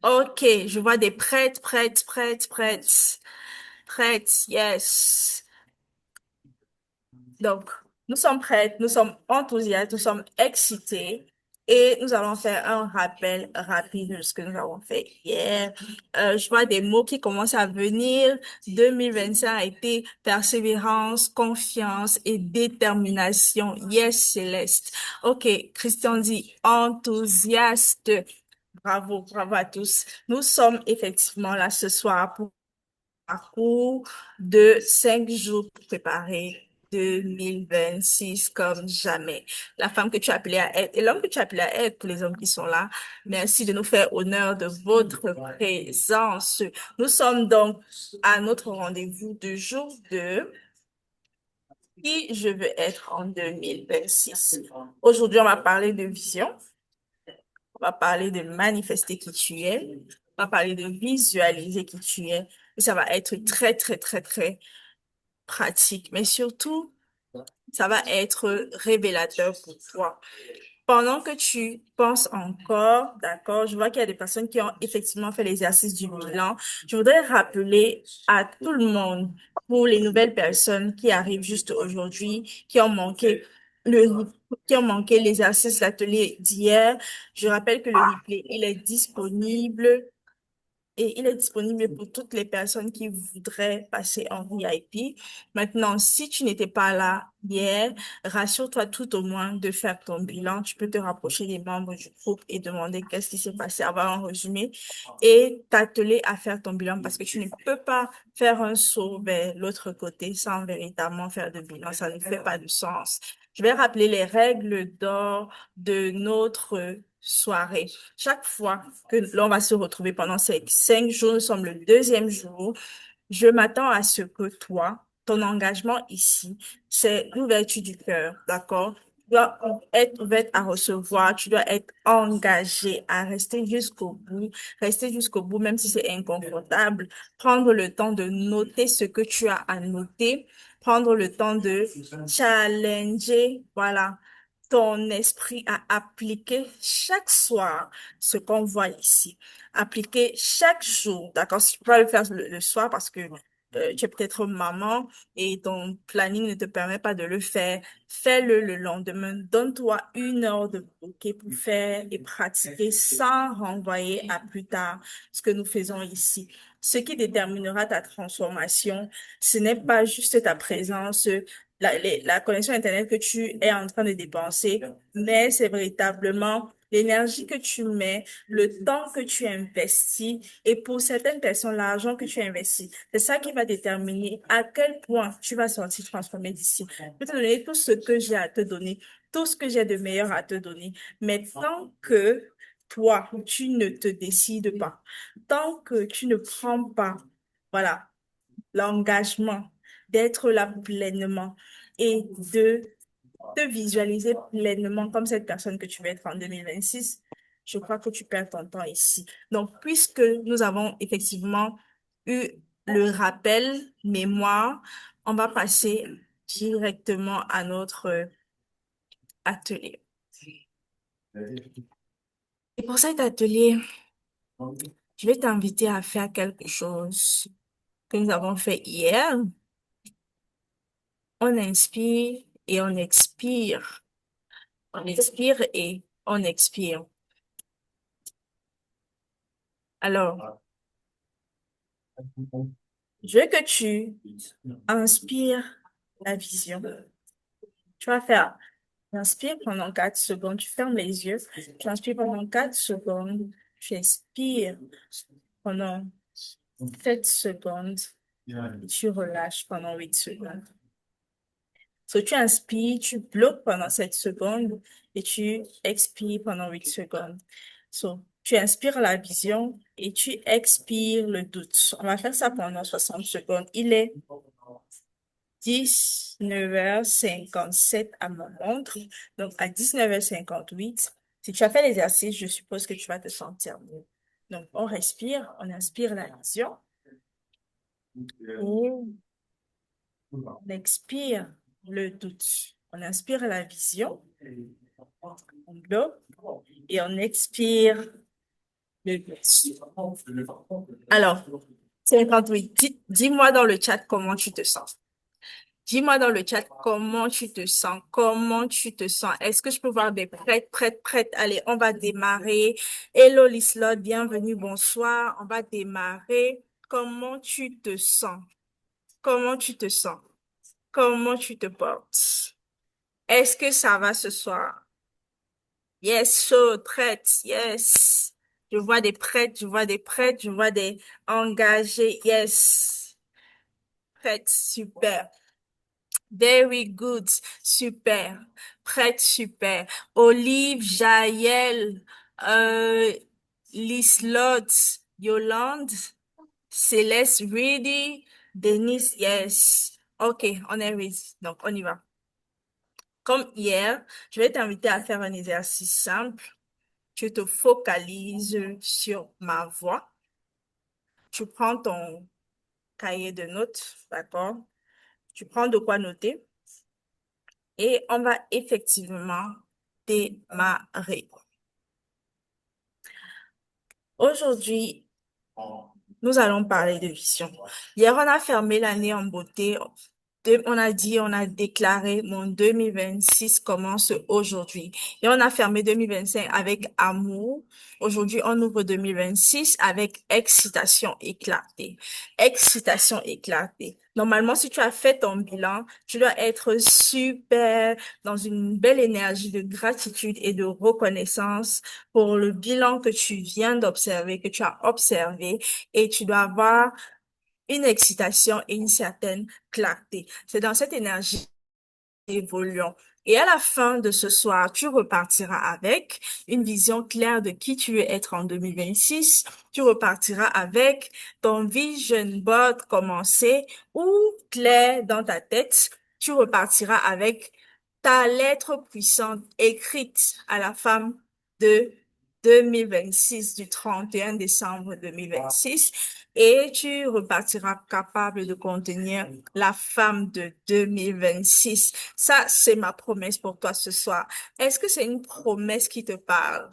Ok, je vois des prêtres, prêtres, prêtres, prêtres, prêtres, yes. Donc, nous sommes prêts, nous sommes enthousiastes, nous sommes excités et nous allons faire un rappel rapide de ce que nous avons fait hier. Je vois des mots qui commencent à venir. 2025 a été persévérance, confiance et détermination. Yes, Céleste. Ok, Christian dit enthousiaste. Bravo, bravo à tous. Nous sommes effectivement là ce soir pour parcours de 5 jours pour préparer 2026 comme jamais. La femme que tu as appelée à être et l'homme que tu as appelé à être, pour les hommes qui sont là, merci de nous faire honneur de votre présence. Nous sommes donc à notre rendez-vous de jour 2, qui je veux être en 2026. Aujourd'hui, on va parler de vision, on va parler de manifester qui tu es, on va parler de visualiser qui tu es. Et ça va être très, très, très, très pratique, mais surtout, ça va être révélateur pour toi. Pendant que tu penses encore, d'accord, je vois qu'il y a des personnes qui ont effectivement fait l'exercice du bilan. Je voudrais rappeler à tout le monde, pour les nouvelles personnes qui arrivent juste aujourd'hui, le, qui ont manqué l'exercice, l'atelier d'hier, je rappelle que le replay, il est disponible et il est disponible pour toutes les personnes qui voudraient passer en VIP. Maintenant, si tu n'étais pas là hier, rassure-toi tout au moins de faire ton bilan. Tu peux te rapprocher des membres du groupe et demander qu'est-ce qui s'est passé, avoir un résumé et t'atteler à faire ton bilan parce que tu ne peux pas faire un saut vers l'autre côté sans véritablement faire de bilan. Ça ne fait pas de sens. Je vais rappeler les règles d'or de notre soirée. Chaque fois que l'on va se retrouver pendant ces 5 jours, nous sommes le deuxième jour, je m'attends à ce que toi, ton engagement ici, c'est l'ouverture du cœur, d'accord? Tu dois être ouverte à recevoir, tu dois être engagé à rester jusqu'au bout, même si c'est inconfortable. Prendre le temps de noter ce que tu as à noter, prendre le temps de challenger, voilà, ton esprit à appliquer chaque soir ce qu'on voit ici. Appliquer chaque jour, d'accord? Si tu peux pas le faire le soir parce que tu es peut-être maman et ton planning ne te permet pas de le faire, fais-le le lendemain. Donne-toi 1 heure de bouquet pour faire et pratiquer sans renvoyer à plus tard ce que nous faisons ici. Ce qui déterminera ta transformation, ce n'est pas juste ta présence, la connexion Internet que tu es en train de dépenser, mais c'est véritablement l'énergie que tu mets, le temps que tu investis et pour certaines personnes, l'argent que tu investis. C'est ça qui va déterminer à quel point tu vas sortir transformé d'ici. Je peux te donner tout ce que j'ai à te donner, tout ce que j'ai de meilleur à te donner. Mais tant que toi, tu ne te décides pas, tant que tu ne prends pas, voilà, l'engagement d'être là pleinement et de te visualiser pleinement comme cette personne que tu veux être en 2026, je crois que tu perds ton temps ici. Donc, puisque nous avons effectivement eu le rappel mémoire, on va passer directement à notre atelier. Et pour cet atelier, je vais t'inviter à faire quelque chose que nous avons fait hier. On inspire et on expire. On expire et on expire. Alors, je veux que tu inspires la vision. Tu vas faire, tu inspires pendant 4 secondes, tu fermes les yeux, tu inspires pendant 4 secondes, tu expires pendant 7 secondes, et tu relâches pendant 8 secondes. So, tu inspires, tu bloques pendant 7 secondes et tu expires pendant 8 secondes. So, tu inspires la vision et tu expires le doute. On va faire ça pendant 60 secondes. Il est 19h57 à mon montre. Donc, à 19h58, si tu as fait l'exercice, je suppose que tu vas te sentir mieux. Donc, on respire, on inspire la vision et on expire le doute. On inspire la vision, on bloque et on expire le but. Alors, 58. Dis-moi dans le chat comment tu te sens. Dis-moi dans le chat comment tu te sens, comment tu te sens. Est-ce que je peux voir des prêtes, prêtes, prêtes? Allez, on va démarrer. Hello Lislot, bienvenue, bonsoir. On va démarrer. Comment tu te sens? Comment tu te sens? Comment tu te portes? Est-ce que ça va ce soir? Yes, chaud, prête, yes. Je vois des prêtes, je vois des prêtes, je vois des engagés, yes. Prête, super. Very good, super. Prête, super. Olive, Jaël, euh, Lislot, Yolande, Céleste, ready, Denise, yes. Ok, on est ready. Donc, on y va. Comme hier, je vais t'inviter à faire un exercice simple. Tu te focalises sur ma voix. Tu prends ton cahier de notes, d'accord? Tu prends de quoi noter et on va effectivement démarrer. Aujourd'hui, nous allons parler de vision. Hier, on a fermé l'année en beauté. On a dit, on a déclaré mon 2026 commence aujourd'hui. Et on a fermé 2025 avec amour. Aujourd'hui, on ouvre 2026 avec excitation éclatée. Excitation éclatée. Normalement, si tu as fait ton bilan, tu dois être super dans une belle énergie de gratitude et de reconnaissance pour le bilan que tu viens d'observer, que tu as observé, et tu dois avoir une excitation et une certaine clarté. C'est dans cette énergie évoluant. Et à la fin de ce soir, tu repartiras avec une vision claire de qui tu veux être en 2026. Tu repartiras avec ton vision board commencé ou clair dans ta tête. Tu repartiras avec ta lettre puissante écrite à la femme de 2026, du 31 décembre 2026, et tu repartiras capable de contenir la femme de 2026. Ça, c'est ma promesse pour toi ce soir. Est-ce que c'est une promesse qui te parle?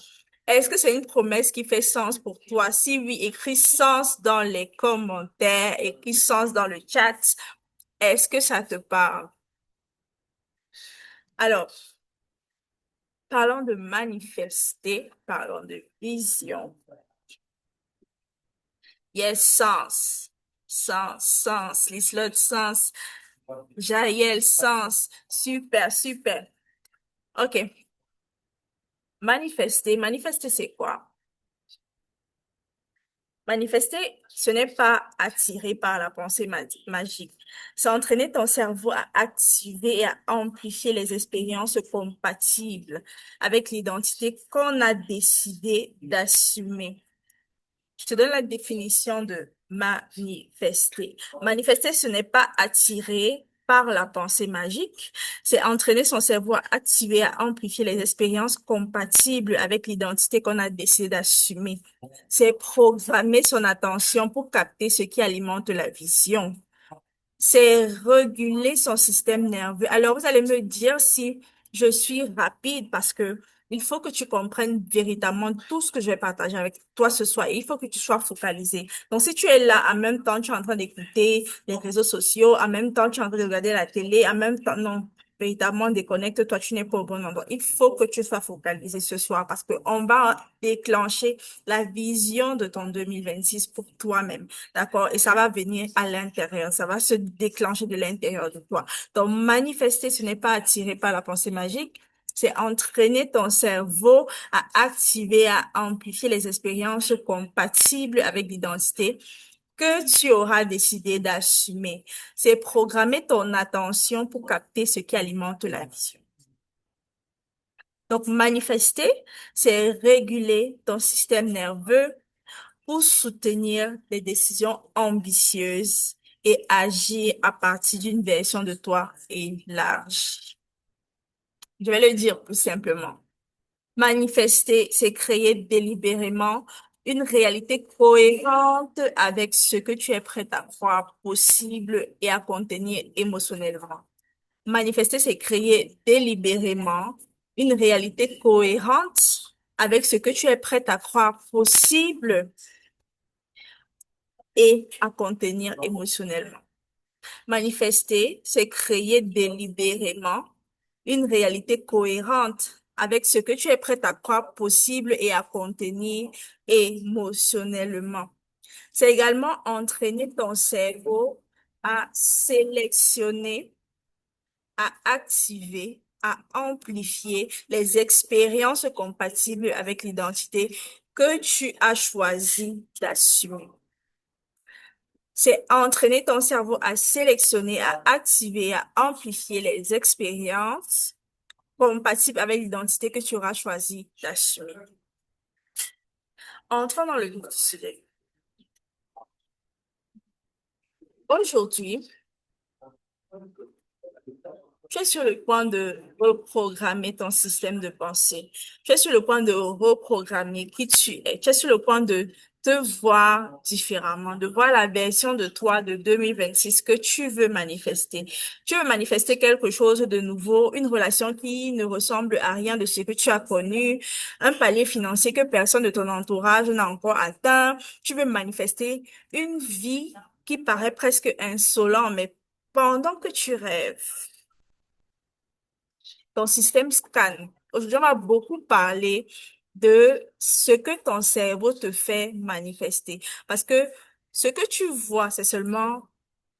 Est-ce que c'est une promesse qui fait sens pour toi? Si oui, écris sens dans les commentaires, écris sens dans le chat. Est-ce que ça te parle? Alors, parlons de manifester, parlons de vision. Yes, sens. Sens, sens. Lislot, sens. Jaël, sens. Super, super. OK. Manifester. Manifester, c'est quoi? Manifester, ce n'est pas attiré par la pensée magique. C'est entraîner ton cerveau à activer et à amplifier les expériences compatibles avec l'identité qu'on a décidé d'assumer. Je te donne la définition de manifester. Manifester, ce n'est pas attirer par la pensée magique, c'est entraîner son cerveau à activer, à amplifier les expériences compatibles avec l'identité qu'on a décidé d'assumer. C'est programmer son attention pour capter ce qui alimente la vision. C'est réguler son système nerveux. Alors, vous allez me dire si je suis rapide parce que il faut que tu comprennes véritablement tout ce que je vais partager avec toi ce soir. Il faut que tu sois focalisé. Donc, si tu es là, en même temps, tu es en train d'écouter les réseaux sociaux, en même temps, tu es en train de regarder la télé, en même temps, non, véritablement déconnecte-toi, tu n'es pas au bon endroit. Il faut que tu sois focalisé ce soir parce que on va déclencher la vision de ton 2026 pour toi-même. D'accord? Et ça va venir à l'intérieur. Ça va se déclencher de l'intérieur de toi. Donc, manifester, ce n'est pas attiré par la pensée magique. C'est entraîner ton cerveau à activer, à amplifier les expériences compatibles avec l'identité que tu auras décidé d'assumer. C'est programmer ton attention pour capter ce qui alimente la vision. Donc, manifester, c'est réguler ton système nerveux pour soutenir des décisions ambitieuses et agir à partir d'une version de toi élargie. Je vais le dire plus simplement. Manifester, c'est créer délibérément une réalité cohérente avec ce que tu es prêt à croire possible et à contenir émotionnellement. Manifester, c'est créer délibérément une réalité cohérente avec ce que tu es prête à croire possible et à contenir émotionnellement. Manifester, c'est créer délibérément une réalité cohérente avec ce que tu es prête à croire possible et à contenir émotionnellement. C'est également entraîner ton cerveau à sélectionner, à activer, à amplifier les expériences compatibles avec l'identité que tu as choisi d'assumer. C'est entraîner ton cerveau à sélectionner, à activer, à amplifier les expériences compatibles avec l'identité que tu auras choisi d'assumer. Entrons dans le vif du sujet. Aujourd'hui, tu es sur le point de reprogrammer ton système de pensée. Tu es sur le point de reprogrammer qui tu es. Tu es sur le point de te voir différemment, de voir la version de toi de 2026 que tu veux manifester. Tu veux manifester quelque chose de nouveau, une relation qui ne ressemble à rien de ce que tu as connu, un palier financier que personne de ton entourage n'a encore atteint. Tu veux manifester une vie qui paraît presque insolente, mais pendant que tu rêves, ton système scanne. Aujourd'hui, on va beaucoup parler de ce que ton cerveau te fait manifester. Parce que ce que tu vois, c'est seulement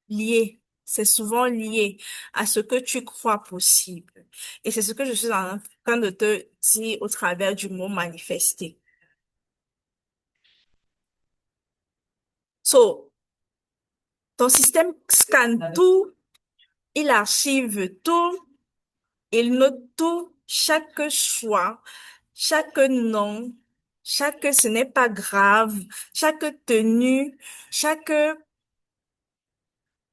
lié. C'est souvent lié à ce que tu crois possible. Et c'est ce que je suis en train de te dire au travers du mot manifester. So, ton système scanne tout, il archive tout, il note tout, chaque choix, chaque nom, chaque ce n'est pas grave, chaque tenue, chaque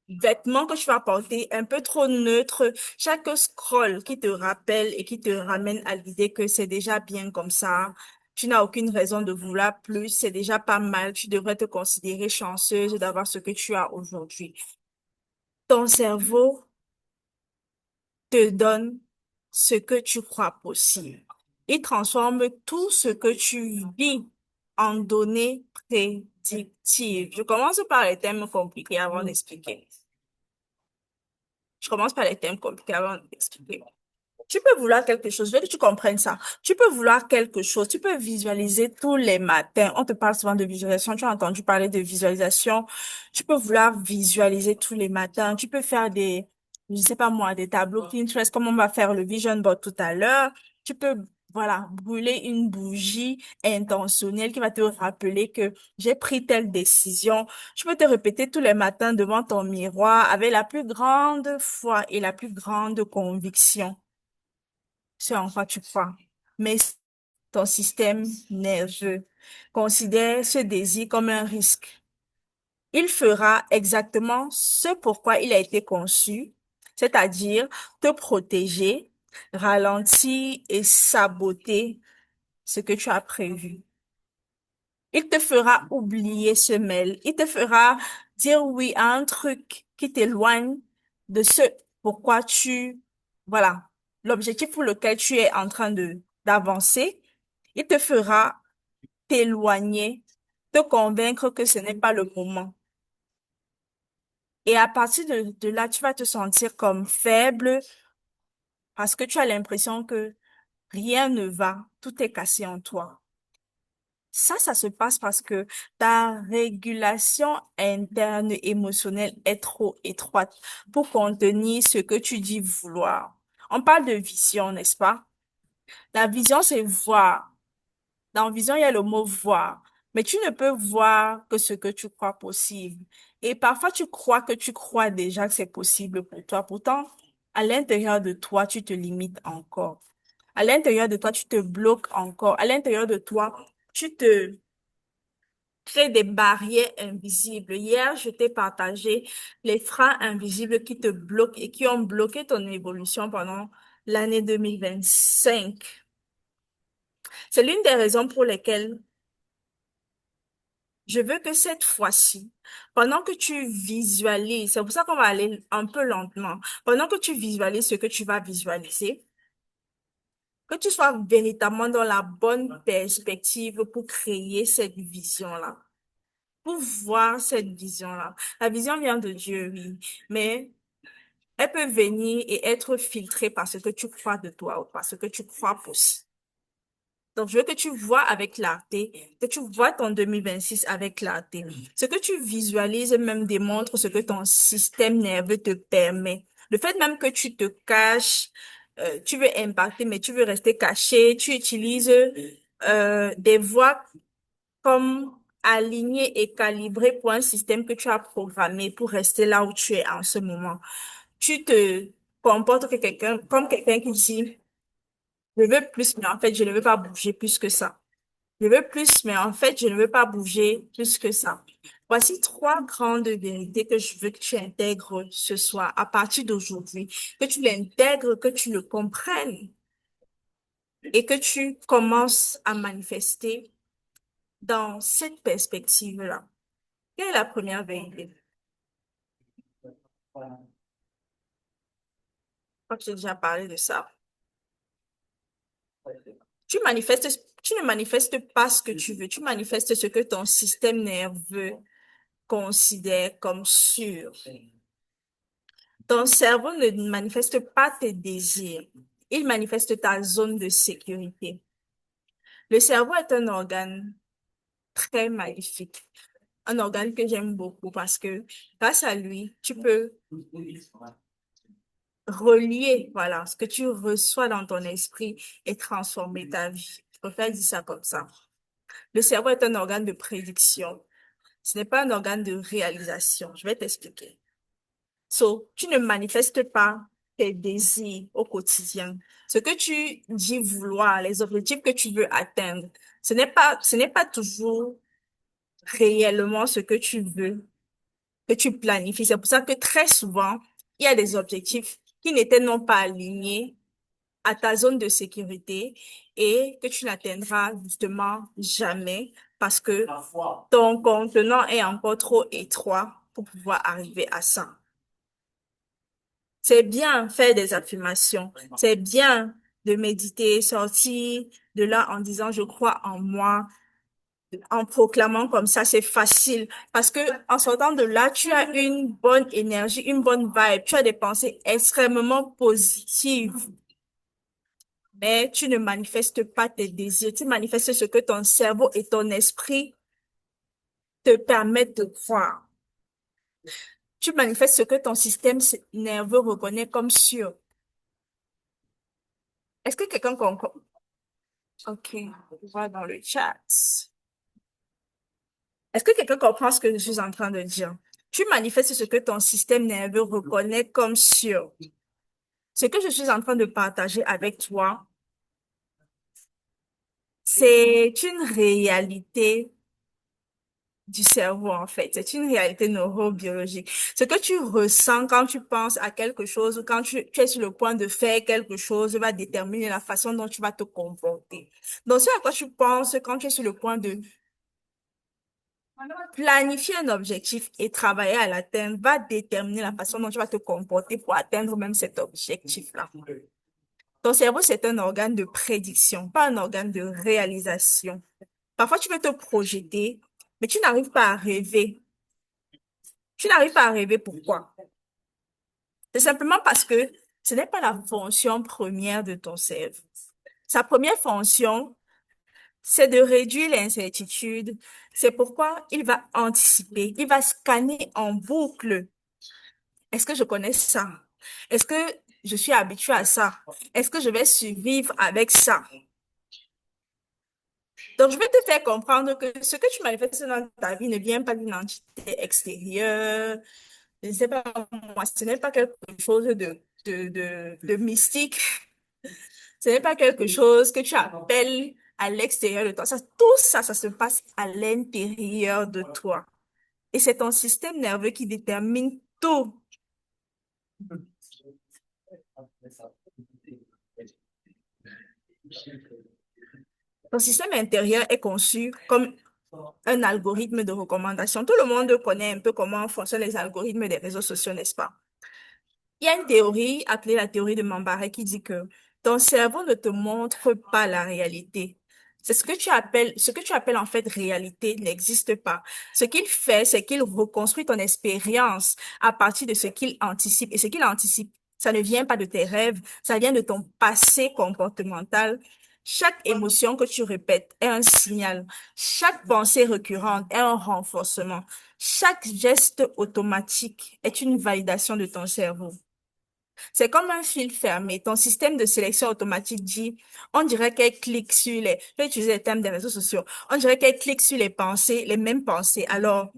vêtement que tu vas porter un peu trop neutre, chaque scroll qui te rappelle et qui te ramène à l'idée que c'est déjà bien comme ça. Tu n'as aucune raison de vouloir plus, c'est déjà pas mal, tu devrais te considérer chanceuse d'avoir ce que tu as aujourd'hui. Ton cerveau te donne ce que tu crois possible. Il transforme tout ce que tu vis en données prédictives. Je commence par les thèmes compliqués avant d'expliquer. Je commence par les thèmes compliqués avant d'expliquer. Tu peux vouloir quelque chose, je veux que tu comprennes ça. Tu peux vouloir quelque chose, tu peux visualiser tous les matins. On te parle souvent de visualisation, tu as entendu parler de visualisation. Tu peux vouloir visualiser tous les matins. Tu peux faire je sais pas moi, des tableaux Pinterest, comme on va faire le vision board tout à l'heure. Tu peux, voilà, brûler une bougie intentionnelle qui va te rappeler que j'ai pris telle décision. Tu peux te répéter tous les matins devant ton miroir avec la plus grande foi et la plus grande conviction ce en quoi tu crois. Mais ton système nerveux considère ce désir comme un risque. Il fera exactement ce pourquoi il a été conçu, c'est-à-dire te protéger, ralentir et saboter ce que tu as prévu. Il te fera oublier ce mail. Il te fera dire oui à un truc qui t'éloigne de ce pourquoi voilà, l'objectif pour lequel tu es en train d'avancer. Il te fera t'éloigner, te convaincre que ce n'est pas le moment. Et à partir de là, tu vas te sentir comme faible parce que tu as l'impression que rien ne va, tout est cassé en toi. Ça se passe parce que ta régulation interne émotionnelle est trop étroite pour contenir ce que tu dis vouloir. On parle de vision, n'est-ce pas? La vision, c'est voir. Dans vision, il y a le mot voir. Mais tu ne peux voir que ce que tu crois possible. Et parfois, tu crois que tu crois déjà que c'est possible pour toi. Pourtant, à l'intérieur de toi, tu te limites encore. À l'intérieur de toi, tu te bloques encore. À l'intérieur de toi, tu te crées des barrières invisibles. Hier, je t'ai partagé les freins invisibles qui te bloquent et qui ont bloqué ton évolution pendant l'année 2025. C'est l'une des raisons pour lesquelles Je veux que cette fois-ci, pendant que tu visualises, c'est pour ça qu'on va aller un peu lentement, pendant que tu visualises ce que tu vas visualiser, que tu sois véritablement dans la bonne perspective pour créer cette vision-là, pour voir cette vision-là. La vision vient de Dieu, oui, mais elle peut venir et être filtrée par ce que tu crois de toi ou par ce que tu crois possible. Donc, je veux que tu vois avec clarté, que tu vois ton 2026 avec clarté. Ce que tu visualises même démontre ce que ton système nerveux te permet. Le fait même que tu te caches, tu veux impacter, mais tu veux rester caché, tu utilises des voies comme alignées et calibrées pour un système que tu as programmé pour rester là où tu es en ce moment. Tu te comportes que quelqu'un, comme quelqu'un qui dit, je veux plus, mais en fait, je ne veux pas bouger plus que ça. Je veux plus, mais en fait, je ne veux pas bouger plus que ça. Voici trois grandes vérités que je veux que tu intègres ce soir, à partir d'aujourd'hui, que tu l'intègres, que tu le comprennes et que tu commences à manifester dans cette perspective-là. Quelle est la première vérité? Je crois que j'ai déjà parlé de ça. Tu ne manifestes pas ce que tu veux, tu manifestes ce que ton système nerveux considère comme sûr. Ton cerveau ne manifeste pas tes désirs, il manifeste ta zone de sécurité. Le cerveau est un organe très magnifique, un organe que j'aime beaucoup parce que grâce à lui, tu peux relier, voilà, ce que tu reçois dans ton esprit et transformer ta vie. Je préfère dire ça comme ça. Le cerveau est un organe de prédiction. Ce n'est pas un organe de réalisation. Je vais t'expliquer. So, tu ne manifestes pas tes désirs au quotidien. Ce que tu dis vouloir, les objectifs que tu veux atteindre, ce n'est pas toujours réellement ce que tu veux, que tu planifies. C'est pour ça que très souvent, il y a des objectifs qui n'étaient non pas alignés à ta zone de sécurité et que tu n'atteindras justement jamais parce que ton contenant est encore trop étroit pour pouvoir arriver à ça. C'est bien faire des affirmations. C'est bien de méditer, sortir de là en disant je crois en moi, en proclamant comme ça, c'est facile. Parce que en sortant de là, tu as une bonne énergie, une bonne vibe, tu as des pensées extrêmement positives. Mais tu ne manifestes pas tes désirs, tu manifestes ce que ton cerveau et ton esprit te permettent de croire. Tu manifestes ce que ton système nerveux reconnaît comme sûr. Est-ce que quelqu'un comprend? Ok, on va dans le chat. Est-ce que quelqu'un comprend ce que je suis en train de dire? Tu manifestes ce que ton système nerveux reconnaît comme sûr. Ce que je suis en train de partager avec toi, c'est une réalité du cerveau, en fait. C'est une réalité neurobiologique. Ce que tu ressens quand tu penses à quelque chose ou quand tu es sur le point de faire quelque chose va déterminer la façon dont tu vas te comporter. Donc, ce à quoi tu penses quand tu es sur le point de planifier un objectif et travailler à l'atteindre va déterminer la façon dont tu vas te comporter pour atteindre même cet objectif-là. Ton cerveau, c'est un organe de prédiction, pas un organe de réalisation. Parfois, tu veux te projeter, mais tu n'arrives pas à rêver. Tu n'arrives pas à rêver pourquoi? C'est simplement parce que ce n'est pas la fonction première de ton cerveau. Sa première fonction, c'est de réduire l'incertitude. C'est pourquoi il va anticiper, il va scanner en boucle. Est-ce que je connais ça? Est-ce que je suis habituée à ça? Est-ce que je vais survivre avec ça? Donc, je vais te faire comprendre que ce que tu manifestes dans ta vie ne vient pas d'une entité extérieure. Je ne sais pas, moi, ce n'est pas quelque chose de mystique. Ce n'est pas quelque chose que tu appelles à l'extérieur de toi. Tout ça, ça se passe à l'intérieur de toi. Et c'est ton système nerveux qui détermine tout. Ton système intérieur est conçu comme un algorithme de recommandation. Tout le monde connaît un peu comment fonctionnent les algorithmes des réseaux sociaux, n'est-ce pas? Il y a une théorie appelée la théorie de Mambaré qui dit que ton cerveau ne te montre pas la réalité. C'est ce que tu appelles en fait réalité n'existe pas. Ce qu'il fait, c'est qu'il reconstruit ton expérience à partir de ce qu'il anticipe. Et ce qu'il anticipe, ça ne vient pas de tes rêves, ça vient de ton passé comportemental. Chaque émotion que tu répètes est un signal. Chaque pensée récurrente est un renforcement. Chaque geste automatique est une validation de ton cerveau. C'est comme un fil fermé. Ton système de sélection automatique dit, on dirait qu'elle clique sur je vais utiliser les termes des réseaux sociaux. On dirait qu'elle clique sur les pensées, les mêmes pensées. Alors,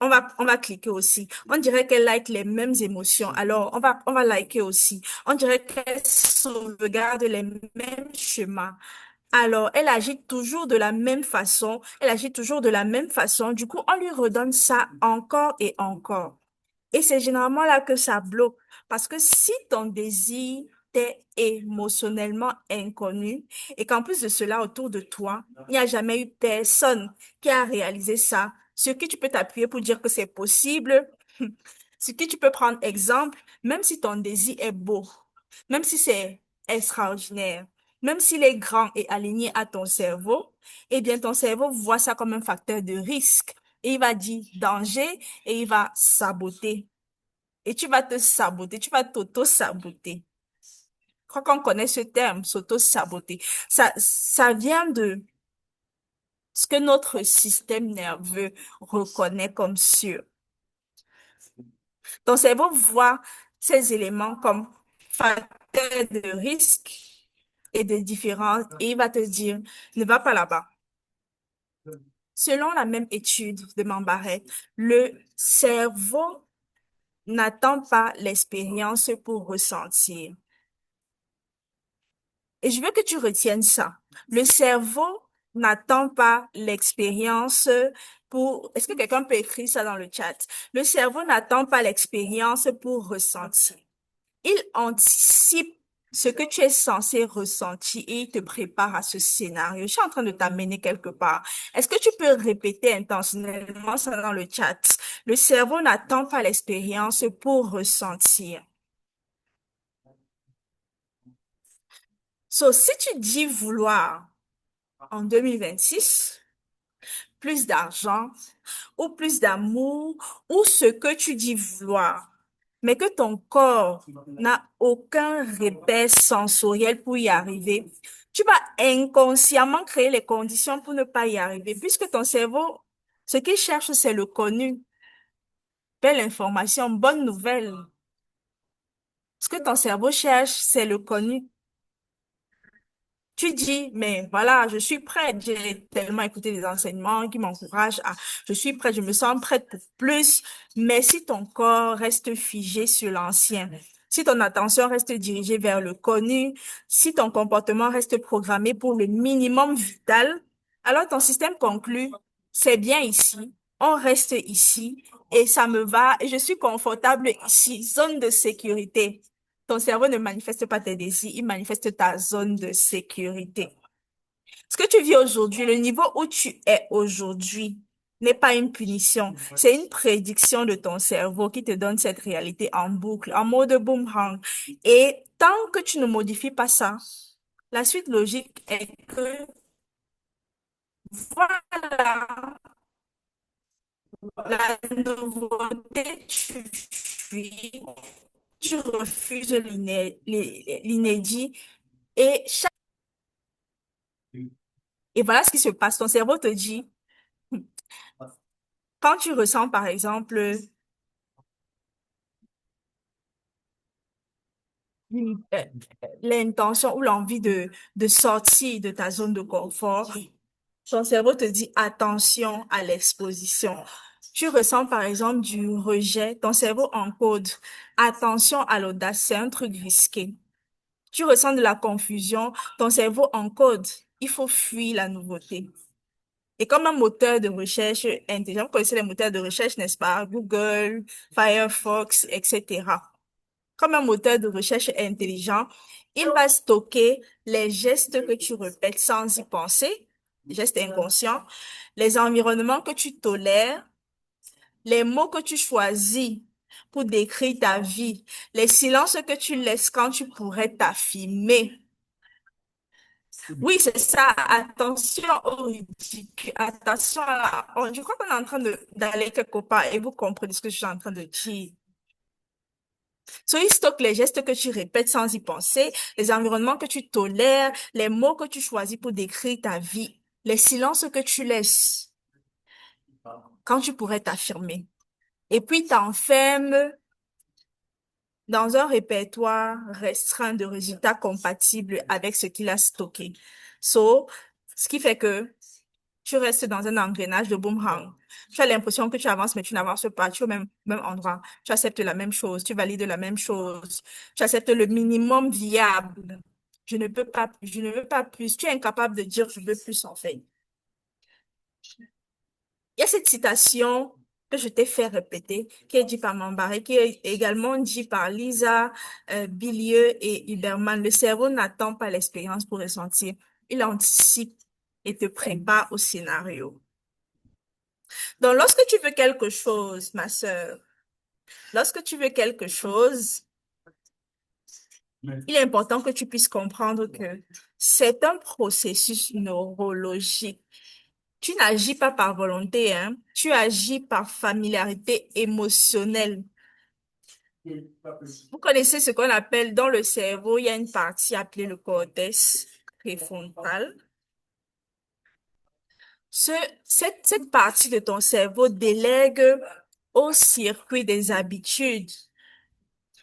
on va cliquer aussi. On dirait qu'elle like les mêmes émotions. Alors, on va liker aussi. On dirait qu'elle sauvegarde les mêmes schémas. Alors, elle agit toujours de la même façon. Elle agit toujours de la même façon. Du coup, on lui redonne ça encore et encore. Et c'est généralement là que ça bloque. Parce que si ton désir t'est émotionnellement inconnu et qu'en plus de cela, autour de toi, il n'y a jamais eu personne qui a réalisé ça, sur qui tu peux t'appuyer pour dire que c'est possible, sur qui tu peux prendre exemple, même si ton désir est beau, même si c'est extraordinaire, même s'il est grand et aligné à ton cerveau, eh bien, ton cerveau voit ça comme un facteur de risque et il va dire danger et il va saboter. Et tu vas te saboter, tu vas t'auto-saboter. Je crois qu'on connaît ce terme, s'auto-saboter. Ça vient de ce que notre système nerveux reconnaît comme sûr. Ton cerveau voit ces éléments comme facteurs de risque et de différence et il va te dire, ne va pas là-bas. Selon la même étude de Mambarek, le cerveau n'attend pas l'expérience pour ressentir. Et je veux que tu retiennes ça. Le cerveau n'attend pas l'expérience pour... Est-ce que quelqu'un peut écrire ça dans le chat? Le cerveau n'attend pas l'expérience pour ressentir. Il anticipe ce que tu es censé ressentir et il te prépare à ce scénario. Je suis en train de t'amener quelque part. Est-ce que tu peux répéter intentionnellement ça dans le chat? Le cerveau n'attend pas l'expérience pour ressentir. So, si tu dis vouloir en 2026, plus d'argent ou plus d'amour ou ce que tu dis vouloir, mais que ton corps n'a aucun repère sensoriel pour y arriver, tu vas inconsciemment créer les conditions pour ne pas y arriver, puisque ton cerveau, ce qu'il cherche, c'est le connu, belle information, bonne nouvelle. Ce que ton cerveau cherche, c'est le connu. Tu dis, mais voilà, je suis prête. J'ai tellement écouté des enseignements qui m'encouragent à, je suis prête, je me sens prête pour plus. Mais si ton corps reste figé sur l'ancien, si ton attention reste dirigée vers le connu, si ton comportement reste programmé pour le minimum vital, alors ton système conclut, c'est bien ici, on reste ici et ça me va et je suis confortable ici, zone de sécurité. Ton cerveau ne manifeste pas tes désirs, il manifeste ta zone de sécurité. Ce que tu vis aujourd'hui, le niveau où tu es aujourd'hui, n'est pas une punition, c'est une prédiction de ton cerveau qui te donne cette réalité en boucle, en mode boomerang. Et tant que tu ne modifies pas ça, la suite logique est que, voilà, la nouveauté, tu fuis, tu refuses l'inédit et Et voilà ce qui se passe. Ton cerveau te dit, quand tu ressens, par exemple, une- euh, l'intention ou l'envie de sortir de ta zone de confort, ton cerveau te dit attention à l'exposition. Tu ressens, par exemple, du rejet, ton cerveau encode attention à l'audace, c'est un truc risqué. Tu ressens de la confusion, ton cerveau encode, il faut fuir la nouveauté. Et comme un moteur de recherche intelligent, vous connaissez les moteurs de recherche, n'est-ce pas? Google, Firefox, etc. Comme un moteur de recherche intelligent, il va stocker les gestes que tu répètes sans y penser les gestes inconscients, les environnements que tu tolères, les mots que tu choisis pour décrire ta vie, les silences que tu laisses quand tu pourrais t'affirmer. Oui, c'est ça. Attention au ridicule. Attention je crois qu'on est en train d'aller quelque part et vous comprenez ce que je suis en train de dire. So, il stocke les gestes que tu répètes sans y penser, les environnements que tu tolères, les mots que tu choisis pour décrire ta vie, les silences que tu laisses quand tu pourrais t'affirmer. Et puis, t'enfermes dans un répertoire restreint de résultats compatibles avec ce qu'il a stocké. So, ce qui fait que tu restes dans un engrenage de boomerang. Tu as l'impression que tu avances, mais tu n'avances pas. Tu es au même endroit. Tu acceptes la même chose. Tu valides la même chose. Tu acceptes le minimum viable. Je ne veux pas plus. Tu es incapable de dire je veux plus, en fait. Il y a cette citation que je t'ai fait répéter, qui est dit par Mambaré, qui est également dit par Lisa, Billieux et Huberman. Le cerveau n'attend pas l'expérience pour ressentir. Il anticipe et te prépare au scénario. Donc, lorsque tu veux quelque chose, ma sœur, lorsque tu veux quelque chose, il est important que tu puisses comprendre que c'est un processus neurologique. Tu n'agis pas par volonté, hein. Tu agis par familiarité émotionnelle. Vous connaissez ce qu'on appelle dans le cerveau, il y a une partie appelée le cortex préfrontal. Ce, cette partie de ton cerveau délègue au circuit des habitudes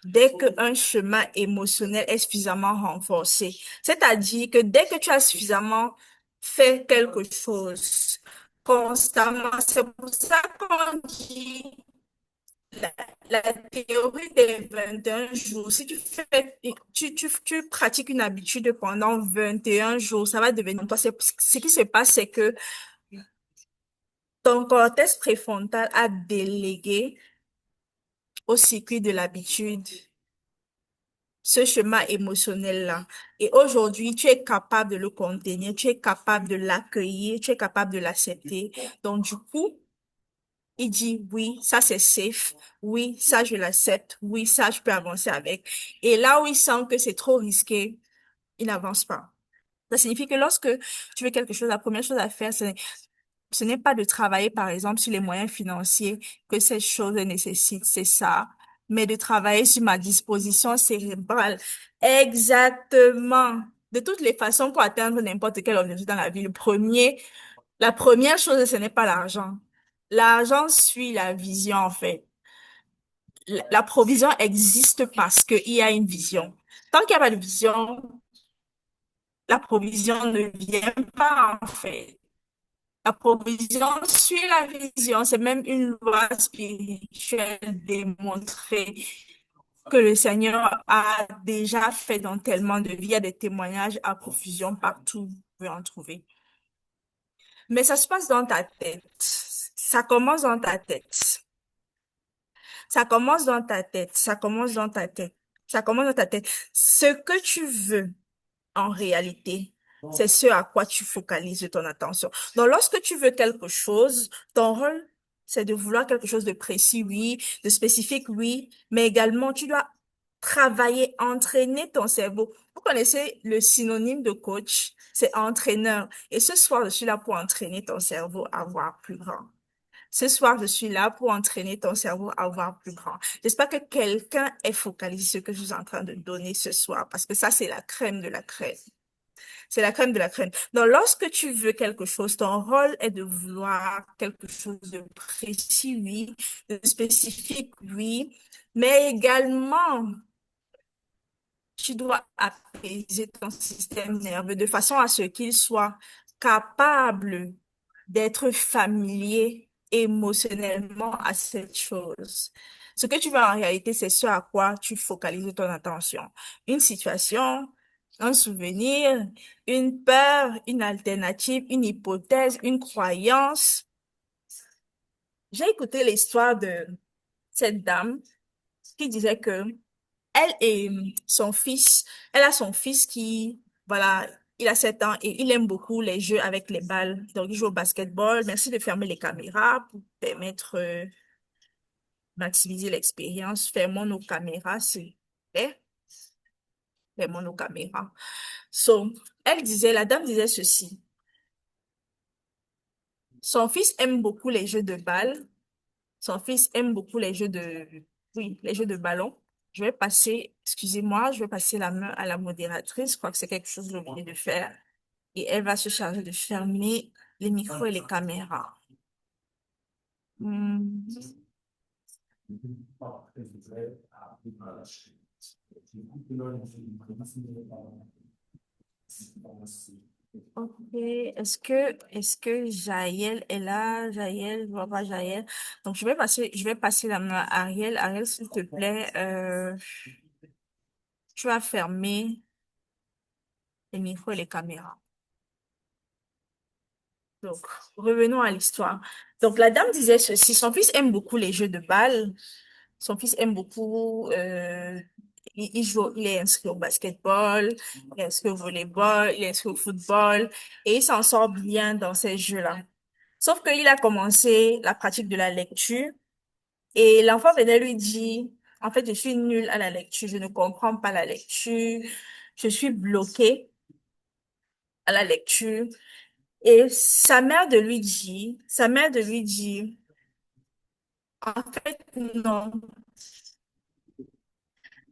dès qu'un chemin émotionnel est suffisamment renforcé. C'est-à-dire que dès que tu as suffisamment fait quelque chose constamment, c'est pour ça qu'on dit la, la théorie des 21 jours. Si tu pratiques une habitude pendant 21 jours, ça va devenir toi. Ce qui se passe, c'est que ton cortex préfrontal a délégué au circuit de l'habitude ce chemin émotionnel-là. Et aujourd'hui, tu es capable de le contenir, tu es capable de l'accueillir, tu es capable de l'accepter. Donc, du coup, il dit, oui, ça c'est safe, oui, ça je l'accepte, oui, ça je peux avancer avec. Et là où il sent que c'est trop risqué, il n'avance pas. Ça signifie que lorsque tu veux quelque chose, la première chose à faire, ce n'est pas de travailler, par exemple, sur les moyens financiers que cette chose nécessite, c'est ça, mais de travailler sur ma disposition cérébrale. Exactement. De toutes les façons, pour atteindre n'importe quel objectif dans la vie, la première chose, ce n'est pas l'argent. L'argent suit la vision, en fait. La provision existe parce qu'il y a une vision. Tant qu'il n'y a pas de vision, la provision ne vient pas, en fait. La provision suit la vision. C'est même une loi spirituelle démontrée que le Seigneur a déjà fait dans tellement de vies. Il y a des témoignages à profusion partout. Vous pouvez en trouver. Mais ça se passe dans ta tête. Ça commence dans ta tête. Ça commence dans ta tête. Ça commence dans ta tête. Ça commence dans ta tête. Ce que tu veux, en réalité, c'est ce à quoi tu focalises ton attention. Donc, lorsque tu veux quelque chose, ton rôle, c'est de vouloir quelque chose de précis, oui, de spécifique, oui, mais également, tu dois travailler, entraîner ton cerveau. Vous connaissez le synonyme de coach, c'est entraîneur. Et ce soir, je suis là pour entraîner ton cerveau à voir plus grand. Ce soir, je suis là pour entraîner ton cerveau à voir plus grand. J'espère que quelqu'un est focalisé sur ce que je suis en train de donner ce soir, parce que ça, c'est la crème de la crème. C'est la crème de la crème. Donc, lorsque tu veux quelque chose, ton rôle est de vouloir quelque chose de précis, oui, de spécifique, oui, mais également, tu dois apaiser ton système nerveux de façon à ce qu'il soit capable d'être familier émotionnellement à cette chose. Ce que tu veux en réalité, c'est ce à quoi tu focalises ton attention. Une situation, un souvenir, une peur, une alternative, une hypothèse, une croyance. J'ai écouté l'histoire de cette dame qui disait que elle et son fils, elle a son fils qui, voilà, Il a 7 ans et il aime beaucoup les jeux avec les balles. Donc, il joue au basketball. Merci de fermer les caméras pour permettre maximiser l'expérience. Fermons nos caméras, s'il vous plaît. Fermons nos caméras. So, la dame disait ceci. Son fils aime beaucoup les jeux de balles. Son fils aime beaucoup oui, les jeux de ballon. Excusez-moi, je vais passer la main à la modératrice. Je crois que c'est quelque chose que j'ai oublié de faire. Et elle va se charger de fermer les micros et les caméras. Hmm. Ok, est-ce que Jaël est là? Jaël, je vois pas Jaël. Donc, je vais passer la main à Ariel. Ariel, s'il te plaît, tu vas fermer les micros et les caméras. Donc, revenons à l'histoire. Donc, la dame disait ceci, son fils aime beaucoup les jeux de balle. Son fils aime beaucoup, il est inscrit au basketball, il est inscrit au volleyball, il est inscrit au football, et il s'en sort bien dans ces jeux-là. Sauf qu'il a commencé la pratique de la lecture, et l'enfant venait lui dire, en fait, je suis nulle à la lecture, je ne comprends pas la lecture, je suis bloquée à la lecture. Et sa mère de lui dit, en fait, non.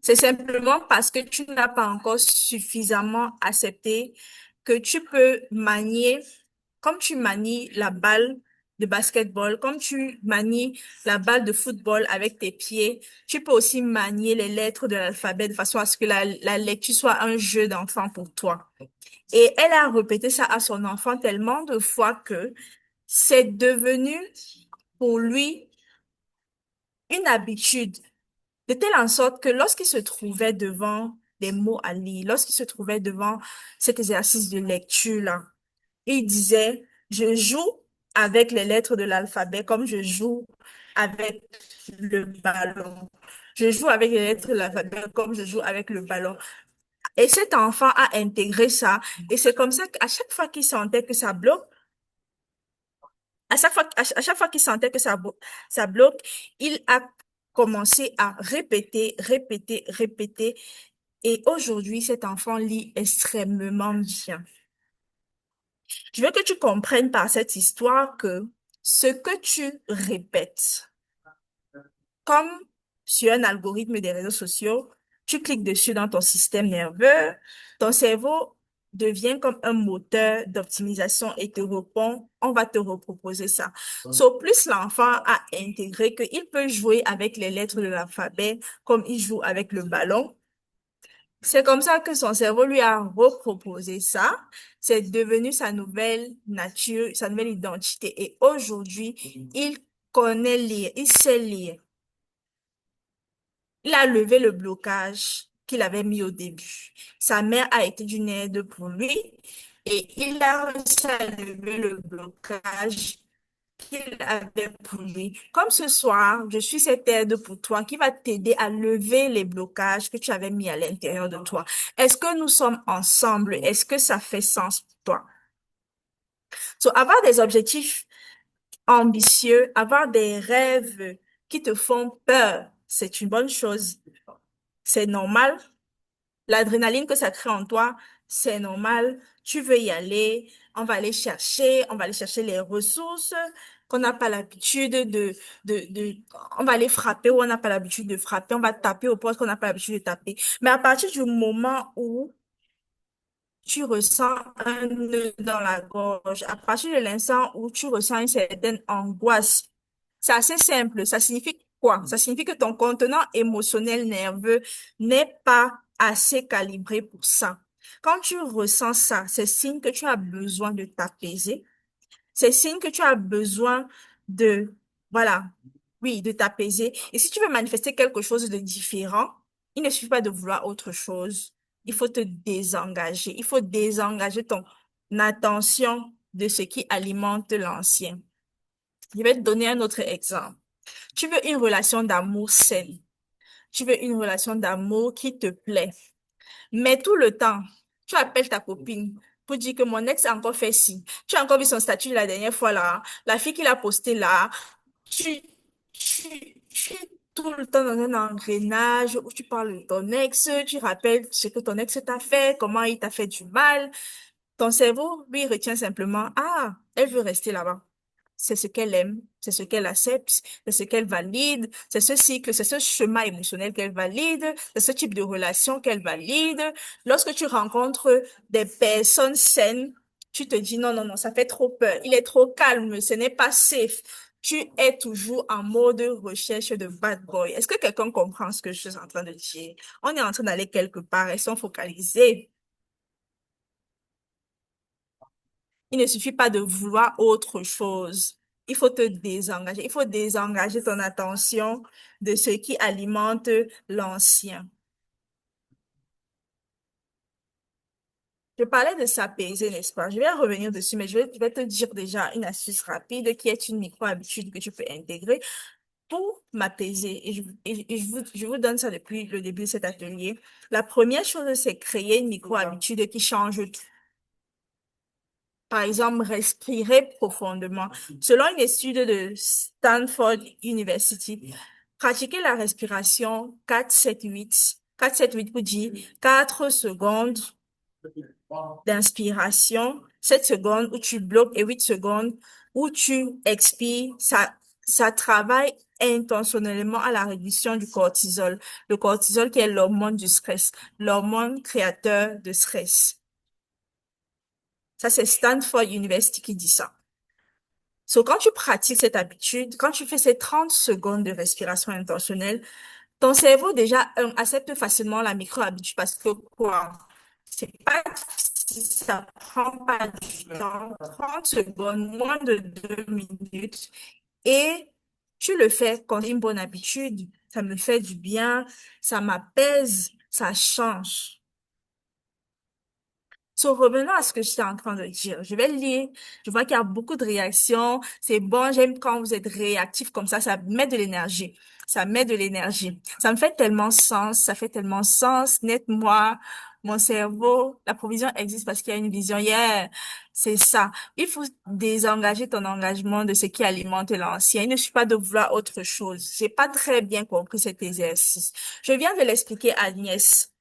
C'est simplement parce que tu n'as pas encore suffisamment accepté que tu peux manier, comme tu manies la balle de basketball, comme tu manies la balle de football avec tes pieds, tu peux aussi manier les lettres de l'alphabet de façon à ce que la lecture soit un jeu d'enfant pour toi. Et elle a répété ça à son enfant tellement de fois que c'est devenu pour lui une habitude. De telle en sorte que lorsqu'il se trouvait devant des mots à lire, lorsqu'il se trouvait devant cet exercice de lecture-là, il disait, je joue avec les lettres de l'alphabet comme je joue avec le ballon. Je joue avec les lettres de l'alphabet comme je joue avec le ballon. Et cet enfant a intégré ça. Et c'est comme ça qu'à chaque fois qu'il sentait que ça bloque, à chaque fois qu'il sentait que ça bloque, il a commencé à répéter, répéter, répéter. Et aujourd'hui, cet enfant lit extrêmement bien. Je veux que tu comprennes par cette histoire que ce que tu répètes, comme sur un algorithme des réseaux sociaux, tu cliques dessus dans ton système nerveux, ton cerveau devient comme un moteur d'optimisation et te répond, on va te reproposer ça. So, plus l'enfant a intégré qu'il peut jouer avec les lettres de l'alphabet comme il joue avec le ballon, c'est comme ça que son cerveau lui a reproposé ça. C'est devenu sa nouvelle nature, sa nouvelle identité. Et aujourd'hui, il connaît lire, il sait lire. Il a levé le blocage qu'il avait mis au début. Sa mère a été d'une aide pour lui et il a réussi à lever le blocage qu'il avait pour lui. Comme ce soir, je suis cette aide pour toi qui va t'aider à lever les blocages que tu avais mis à l'intérieur de toi. Est-ce que nous sommes ensemble? Est-ce que ça fait sens pour toi? So, avoir des objectifs ambitieux, avoir des rêves qui te font peur, c'est une bonne chose. C'est normal. L'adrénaline que ça crée en toi, c'est normal. Tu veux y aller. On va aller chercher les ressources qu'on n'a pas l'habitude on va aller frapper où on n'a pas l'habitude de frapper. On va taper aux portes qu'on n'a pas l'habitude de taper. Mais à partir du moment où tu ressens un nœud dans la gorge, à partir de l'instant où tu ressens une certaine angoisse, c'est assez simple. Ça signifie quoi? Ça signifie que ton contenant émotionnel nerveux n'est pas assez calibré pour ça. Quand tu ressens ça, c'est signe que tu as besoin de t'apaiser. C'est signe que tu as besoin de, voilà, oui, de t'apaiser. Et si tu veux manifester quelque chose de différent, il ne suffit pas de vouloir autre chose. Il faut te désengager. Il faut désengager ton attention de ce qui alimente l'ancien. Je vais te donner un autre exemple. Tu veux une relation d'amour saine. Tu veux une relation d'amour qui te plaît. Mais tout le temps, tu appelles ta copine. pour dire que mon ex a encore fait ci. Tu as encore vu son statut la dernière fois là, la fille qu'il a posté là. Tu, tu es tout le temps dans un engrenage où tu parles de ton ex, tu rappelles ce que ton ex t'a fait, comment il t'a fait du mal. Ton cerveau, lui, retient simplement, ah, elle veut rester là-bas. C'est ce qu'elle aime, c'est ce qu'elle accepte, c'est ce qu'elle valide, c'est ce cycle, c'est ce chemin émotionnel qu'elle valide, c'est ce type de relation qu'elle valide. Lorsque tu rencontres des personnes saines, tu te dis non, non, non, ça fait trop peur, il est trop calme, ce n'est pas safe. Tu es toujours en mode recherche de bad boy. Est-ce que quelqu'un comprend ce que je suis en train de dire? On est en train d'aller quelque part, restons focalisés. Il ne suffit pas de vouloir autre chose. Il faut te désengager. Il faut désengager ton attention de ce qui alimente l'ancien. Je parlais de s'apaiser, n'est-ce pas? Je vais revenir dessus, mais je vais te dire déjà une astuce rapide qui est une micro-habitude que tu peux intégrer pour m'apaiser. Et je vous donne ça depuis le début de cet atelier. La première chose, c'est créer une micro-habitude qui change tout. Par exemple, respirer profondément. Selon une étude de Stanford University, pratiquer la respiration 4-7-8. 4-7-8 pour dire 4 secondes d'inspiration, 7 secondes où tu bloques et 8 secondes où tu expires. Ça travaille intentionnellement à la réduction du cortisol. Le cortisol qui est l'hormone du stress, l'hormone créateur de stress. Ça, c'est Stanford University qui dit ça. So, quand tu pratiques cette habitude, quand tu fais ces 30 secondes de respiration intentionnelle, ton cerveau déjà accepte facilement la micro-habitude parce que quoi? C'est pas difficile, ça prend pas du temps, 30 secondes, moins de 2 minutes et tu le fais quand c'est une bonne habitude. Ça me fait du bien, ça m'apaise, ça change. So, revenons à ce que j'étais en train de dire. Je vais lire. Je vois qu'il y a beaucoup de réactions. C'est bon. J'aime quand vous êtes réactifs comme ça. Ça met de l'énergie. Ça met de l'énergie. Ça me fait tellement sens. Ça fait tellement sens. Net, moi, mon cerveau, la provision existe parce qu'il y a une vision. Yeah, c'est ça. Il faut désengager ton engagement de ce qui alimente l'ancien. Il ne suffit pas de vouloir autre chose. J'ai pas très bien compris cet exercice. Je viens de l'expliquer à Agnès.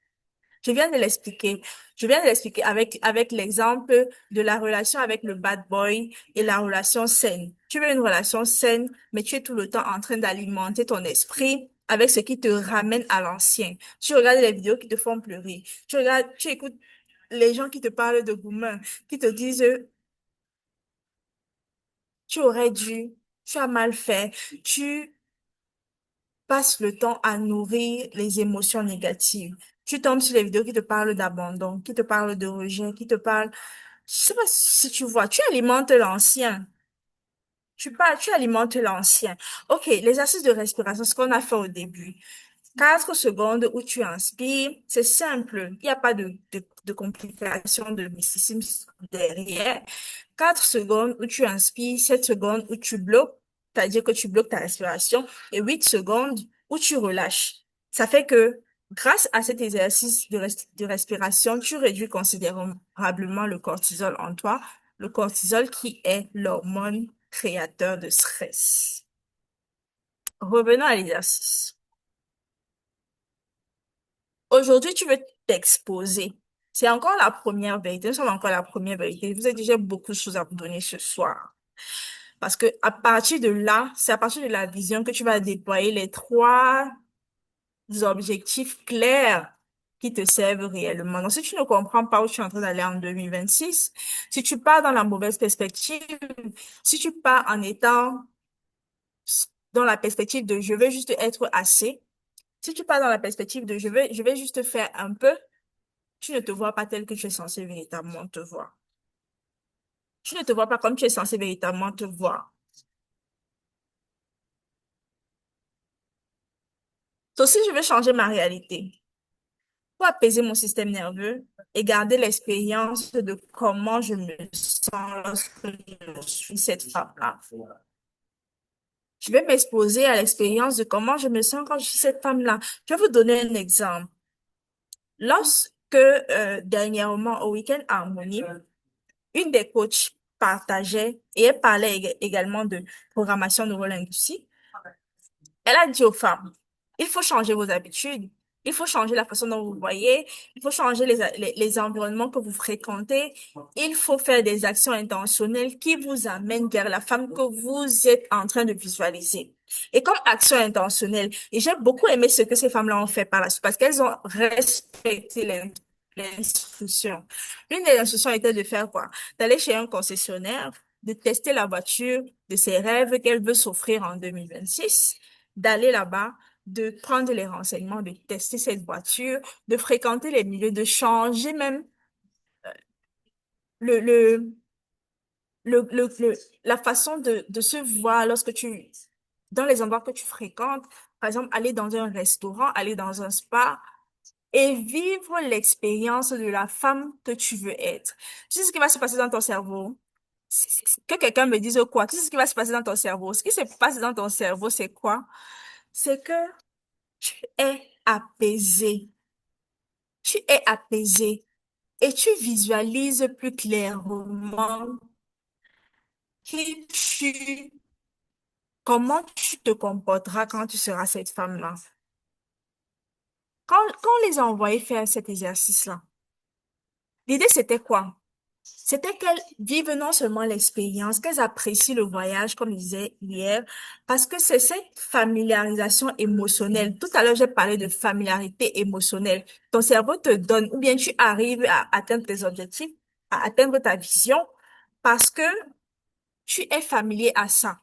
Je viens de l'expliquer. Je viens de l'expliquer avec l'exemple de la relation avec le bad boy et la relation saine. Tu veux une relation saine, mais tu es tout le temps en train d'alimenter ton esprit avec ce qui te ramène à l'ancien. Tu regardes les vidéos qui te font pleurer. Tu écoutes les gens qui te parlent de gourmand, qui te disent, tu aurais dû, tu as mal fait, tu passe le temps à nourrir les émotions négatives. Tu tombes sur les vidéos qui te parlent d'abandon, qui te parlent de rejet, qui te parlent, je sais pas si tu vois, tu alimentes l'ancien. Tu alimentes l'ancien. OK, l'exercice de respiration, ce qu'on a fait au début. 4 secondes où tu inspires, c'est simple. Il n'y a pas de complications, de mysticisme derrière. 4 secondes où tu inspires, 7 secondes où tu bloques, c'est-à-dire que tu bloques ta respiration, et 8 secondes où tu relâches. Ça fait que grâce à cet exercice de respiration, tu réduis considérablement le cortisol en toi, le cortisol qui est l'hormone créateur de stress. Revenons à l'exercice. Aujourd'hui, tu veux t'exposer. C'est encore la première vérité. Nous sommes encore la première vérité. Vous avez déjà beaucoup de choses à vous donner ce soir. Parce que à partir de là, c'est à partir de la vision que tu vas déployer les 3 objectifs clairs qui te servent réellement. Donc, si tu ne comprends pas où tu es en train d'aller en 2026, si tu pars dans la mauvaise perspective, si tu pars en étant dans la perspective de je veux juste être assez, si tu pars dans la perspective de je vais juste faire un peu, tu ne te vois pas tel que tu es censé véritablement te voir. Tu ne te vois pas comme tu es censé véritablement te voir. Donc, si je veux changer ma réalité, pour apaiser mon système nerveux et garder l'expérience de comment je me sens lorsque je suis cette femme-là. Je vais m'exposer à l'expérience de comment je me sens quand je suis cette femme-là. Je vais vous donner un exemple. Lorsque, dernièrement, au Week-end Harmonie, une des coachs partageait et elle parlait également de programmation neurolinguistique. Elle a dit aux femmes, il faut changer vos habitudes, il faut changer la façon dont vous voyez, il faut changer les environnements que vous fréquentez, il faut faire des actions intentionnelles qui vous amènent vers la femme que vous êtes en train de visualiser. Et comme action intentionnelle, et j'ai beaucoup aimé ce que ces femmes-là ont fait par la suite parce qu'elles ont respecté l'instruction. L'une des instructions était de faire quoi? D'aller chez un concessionnaire, de tester la voiture de ses rêves qu'elle veut s'offrir en 2026, d'aller là-bas, de prendre les renseignements, de tester cette voiture, de fréquenter les milieux, de changer même le, le, la façon de se voir dans les endroits que tu fréquentes, par exemple, aller dans un restaurant, aller dans un spa et vivre l'expérience de la femme que tu veux être. Tu sais ce qui va se passer dans ton cerveau? Que quelqu'un me dise quoi? Tu sais ce qui va se passer dans ton cerveau? Ce qui se passe dans ton cerveau, c'est quoi? C'est que tu es apaisé. Tu es apaisé et tu visualises plus clairement qui tu, comment tu te comporteras quand tu seras cette femme-là. Quand on les a envoyés faire cet exercice-là, l'idée c'était quoi? C'était qu'elles vivent non seulement l'expérience, qu'elles apprécient le voyage, comme je disais hier, parce que c'est cette familiarisation émotionnelle. Tout à l'heure, j'ai parlé de familiarité émotionnelle. Ton cerveau te donne, ou bien tu arrives à atteindre tes objectifs, à atteindre ta vision, parce que tu es familier à ça.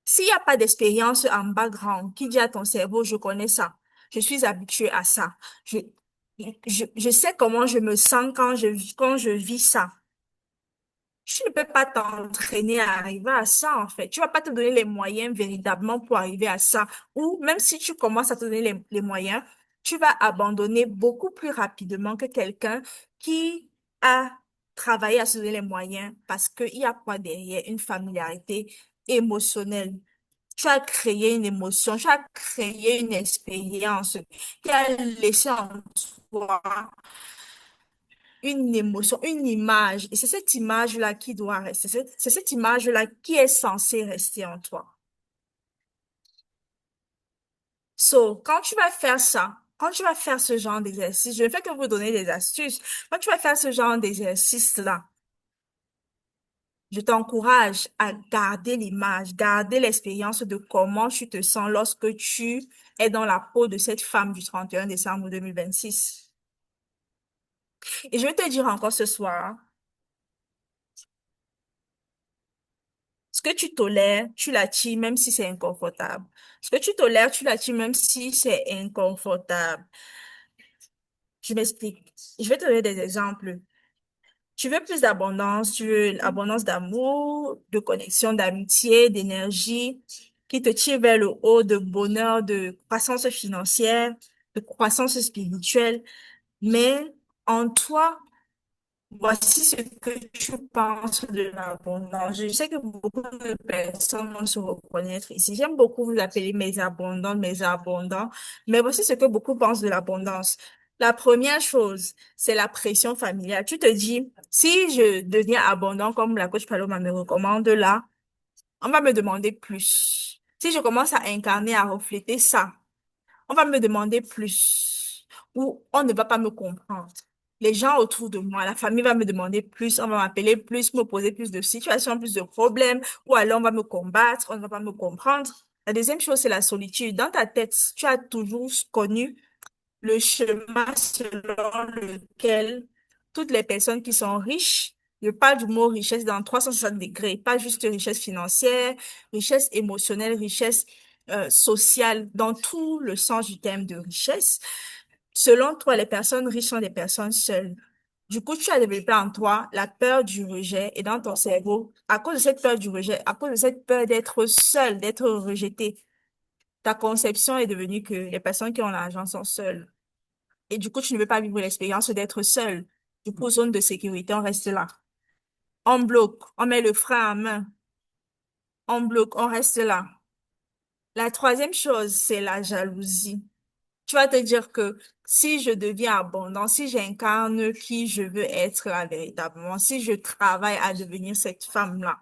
S'il n'y a pas d'expérience en background qui dit à ton cerveau, je connais ça, je suis habitué à ça, je sais comment je me sens quand je vis ça. Tu ne peux pas t'entraîner à arriver à ça, en fait. Tu vas pas te donner les moyens véritablement pour arriver à ça. Ou même si tu commences à te donner les moyens, tu vas abandonner beaucoup plus rapidement que quelqu'un qui a travaillé à se donner les moyens parce qu'il y a quoi derrière? Une familiarité émotionnelle. Tu as créé une émotion, tu as créé une expérience qui a laissé en toi une émotion, une image. Et c'est cette image-là qui doit rester. C'est cette image-là qui est censée rester en toi. So, quand tu vas faire ça, quand tu vas faire ce genre d'exercice, je ne fais que vous donner des astuces. Quand tu vas faire ce genre d'exercice-là, je t'encourage à garder l'image, garder l'expérience de comment tu te sens lorsque tu es dans la peau de cette femme du 31 décembre 2026. Et je vais te dire encore ce soir, ce que tu tolères, tu l'attires même si c'est inconfortable. Ce que tu tolères, tu l'attires même si c'est inconfortable. Je m'explique. Je vais te donner des exemples. Tu veux plus d'abondance, tu veux l'abondance d'amour, de connexion, d'amitié, d'énergie, qui te tire vers le haut, de bonheur, de croissance financière, de croissance spirituelle. Mais en toi, voici ce que tu penses de l'abondance. Je sais que beaucoup de personnes vont se reconnaître ici. J'aime beaucoup vous appeler mes abondants, mais voici ce que beaucoup pensent de l'abondance. La première chose, c'est la pression familiale. Tu te dis, si je deviens abondant comme la coach Paloma me recommande là, on va me demander plus. Si je commence à incarner, à refléter ça, on va me demander plus ou on ne va pas me comprendre. Les gens autour de moi, la famille va me demander plus, on va m'appeler plus, me poser plus de situations, plus de problèmes, ou alors on va me combattre, on ne va pas me comprendre. La deuxième chose, c'est la solitude. Dans ta tête, tu as toujours connu le chemin selon lequel toutes les personnes qui sont riches, je parle du mot richesse dans 360 degrés, pas juste richesse financière, richesse émotionnelle, richesse sociale, dans tout le sens du terme de richesse. Selon toi, les personnes riches sont des personnes seules. Du coup, tu as développé en toi la peur du rejet et dans ton cerveau, à cause de cette peur du rejet, à cause de cette peur d'être seul, d'être rejeté, ta conception est devenue que les personnes qui ont l'argent sont seules. Et du coup, tu ne veux pas vivre l'expérience d'être seul. Du coup, zone de sécurité, on reste là. On bloque, on met le frein à main. On bloque, on reste là. La troisième chose, c'est la jalousie. Tu vas te dire que si je deviens abondant, si j'incarne qui je veux être là véritablement, si je travaille à devenir cette femme-là,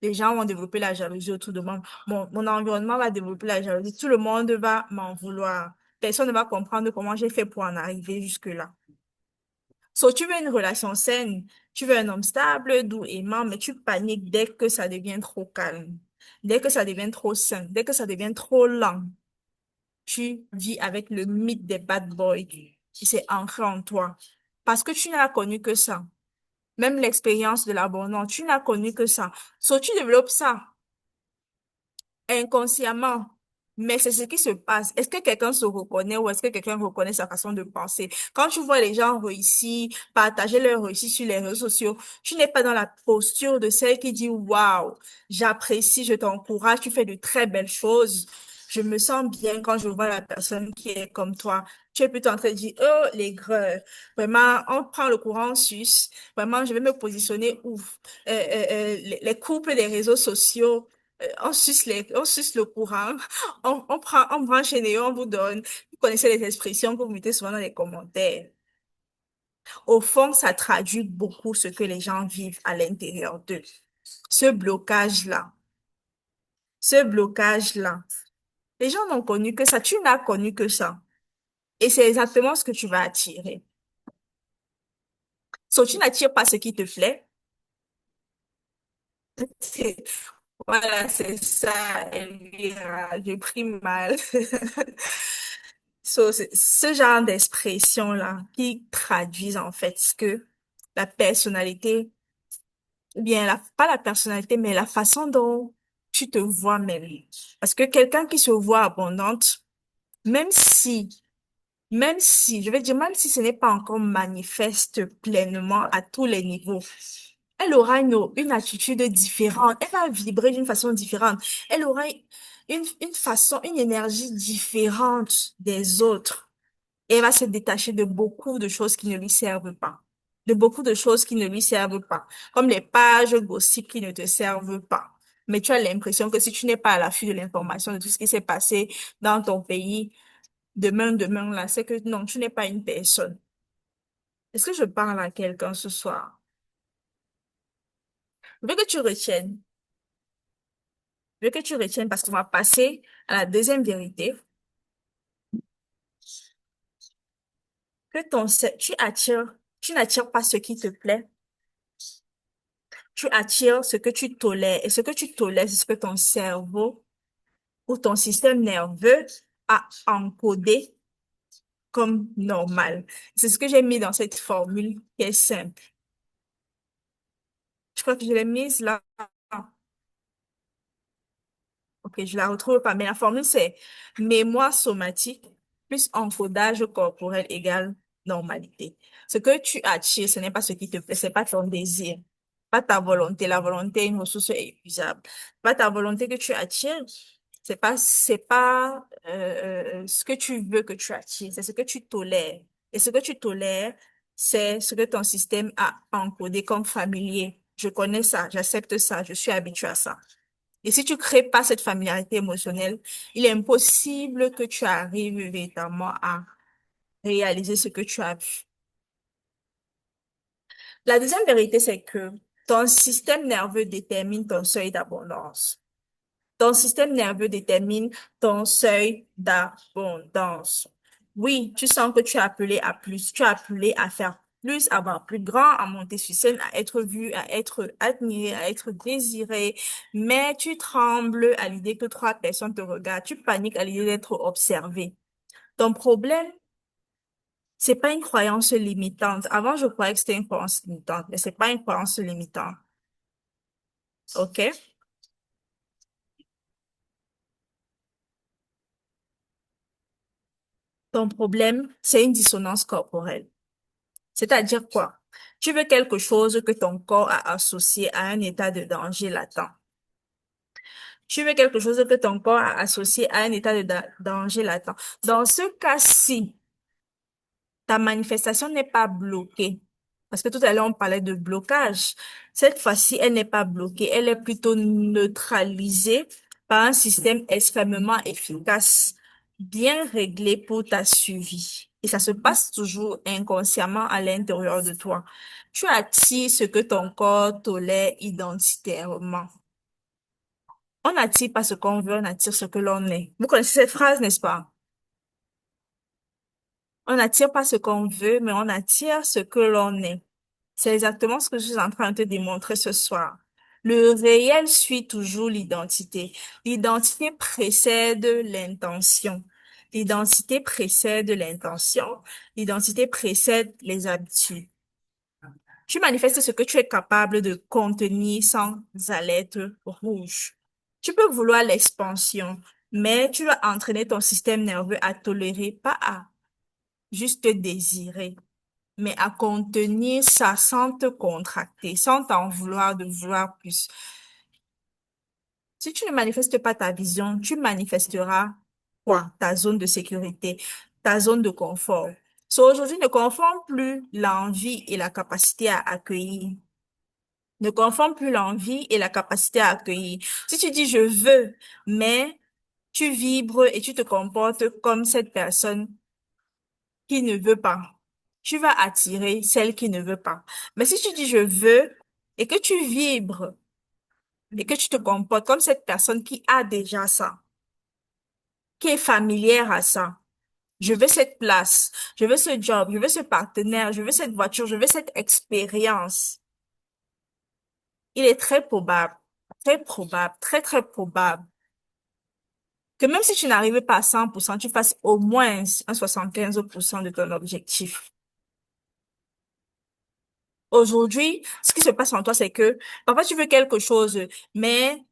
les gens vont développer la jalousie autour de moi. Mon environnement va développer la jalousie. Tout le monde va m'en vouloir. Personne ne va comprendre comment j'ai fait pour en arriver jusque-là. So, tu veux une relation saine, tu veux un homme stable, doux, aimant, mais tu paniques dès que ça devient trop calme, dès que ça devient trop sain, dès que ça devient trop lent. Tu vis avec le mythe des bad boys qui s'est ancré en toi. Parce que tu n'as connu que ça. Même l'expérience de l'abondance, tu n'as connu que ça. So, tu développes ça inconsciemment. Mais c'est ce qui se passe. Est-ce que quelqu'un se reconnaît ou est-ce que quelqu'un reconnaît sa façon de penser? Quand tu vois les gens réussir, partager leur réussite sur les réseaux sociaux, tu n'es pas dans la posture de celle qui dit, waouh, j'apprécie, je t'encourage, tu fais de très belles choses. Je me sens bien quand je vois la personne qui est comme toi. Tu es plutôt en train de dire, oh, les greux. Vraiment, on prend le courant en sus. Vraiment, je vais me positionner ouf. Les couples des réseaux sociaux, on suce le courant, on branche les néons, on vous donne. Vous connaissez les expressions que vous mettez souvent dans les commentaires. Au fond, ça traduit beaucoup ce que les gens vivent à l'intérieur d'eux. Ce blocage-là, ce blocage-là. Les gens n'ont connu que ça, tu n'as connu que ça. Et c'est exactement ce que tu vas attirer. So, tu n'attires pas ce qui te plaît. Voilà, c'est ça, Elvira. J'ai pris mal. So, c'est ce genre d'expression-là qui traduisent en fait ce que la personnalité, ou bien pas la personnalité, mais la façon dont tu te vois même. Parce que quelqu'un qui se voit abondante, même si, je vais dire, même si ce n'est pas encore manifeste pleinement à tous les niveaux, elle aura une attitude différente. Elle va vibrer d'une façon différente. Elle aura une façon, une énergie différente des autres. Et elle va se détacher de beaucoup de choses qui ne lui servent pas. De beaucoup de choses qui ne lui servent pas. Comme les pages gossip qui ne te servent pas. Mais tu as l'impression que si tu n'es pas à l'affût de l'information de tout ce qui s'est passé dans ton pays, demain, là, c'est que non, tu n'es pas une personne. Est-ce que je parle à quelqu'un ce soir? Je veux que tu retiennes. Je veux que tu retiennes parce qu'on va passer à la deuxième vérité. Que tu n'attires pas ce qui te plaît. Tu attires ce que tu tolères. Et ce que tu tolères, c'est ce que ton cerveau ou ton système nerveux a encodé comme normal. C'est ce que j'ai mis dans cette formule qui est simple. Je crois que je l'ai mise là. Ok, je la retrouve pas, mais la formule, c'est mémoire somatique plus encodage corporel égale normalité. Ce que tu attires, ce n'est pas ce qui te plaît, c'est pas ton désir, pas ta volonté. La volonté est une ressource épuisable. Pas ta volonté que tu attires, c'est pas ce que tu veux que tu attires, c'est ce que tu tolères. Et ce que tu tolères, c'est ce que ton système a encodé comme familier. Je connais ça, j'accepte ça, je suis habitué à ça. Et si tu crées pas cette familiarité émotionnelle, il est impossible que tu arrives véritablement à réaliser ce que tu as vu. La deuxième vérité, c'est que ton système nerveux détermine ton seuil d'abondance. Ton système nerveux détermine ton seuil d'abondance. Oui, tu sens que tu es appelé à plus, tu es appelé à faire plus, à avoir plus grand, à monter sur scène, à être vu, à être admiré, à être désiré, mais tu trembles à l'idée que trois personnes te regardent, tu paniques à l'idée d'être observé. Ton problème, c'est pas une croyance limitante. Avant, je croyais que c'était une croyance limitante, mais c'est pas une croyance limitante. OK? Ton problème, c'est une dissonance corporelle. C'est-à-dire quoi? Tu veux quelque chose que ton corps a associé à un état de danger latent. Tu veux quelque chose que ton corps a associé à un état de danger latent. Dans ce cas-ci, ta manifestation n'est pas bloquée. Parce que tout à l'heure, on parlait de blocage. Cette fois-ci, elle n'est pas bloquée. Elle est plutôt neutralisée par un système extrêmement efficace bien réglé pour ta survie. Et ça se passe toujours inconsciemment à l'intérieur de toi. Tu attires ce que ton corps tolère identitairement. On n'attire pas ce qu'on veut, on attire ce que l'on est. Vous connaissez cette phrase, n'est-ce pas? On n'attire pas ce qu'on veut, mais on attire ce que l'on est. C'est exactement ce que je suis en train de te démontrer ce soir. Le réel suit toujours l'identité. L'identité précède l'intention. L'identité précède l'intention. L'identité précède les habitudes. Tu manifestes ce que tu es capable de contenir sans alerte rouge. Tu peux vouloir l'expansion, mais tu vas entraîner ton système nerveux à tolérer, pas à juste désirer, mais à contenir ça sans te contracter, sans t'en vouloir de vouloir plus. Si tu ne manifestes pas ta vision, tu manifesteras quoi? Ta zone de sécurité, ta zone de confort. So, aujourd'hui, ne confonds plus l'envie et la capacité à accueillir. Ne confonds plus l'envie et la capacité à accueillir. Si tu dis je veux, mais tu vibres et tu te comportes comme cette personne qui ne veut pas, tu vas attirer celle qui ne veut pas. Mais si tu dis je veux et que tu vibres et que tu te comportes comme cette personne qui a déjà ça, qui est familière à ça, je veux cette place, je veux ce job, je veux ce partenaire, je veux cette voiture, je veux cette expérience. Il est très probable, très, très probable que même si tu n'arrives pas à 100%, tu fasses au moins un 75% de ton objectif. Aujourd'hui, ce qui se passe en toi, c'est que parfois tu veux quelque chose, mais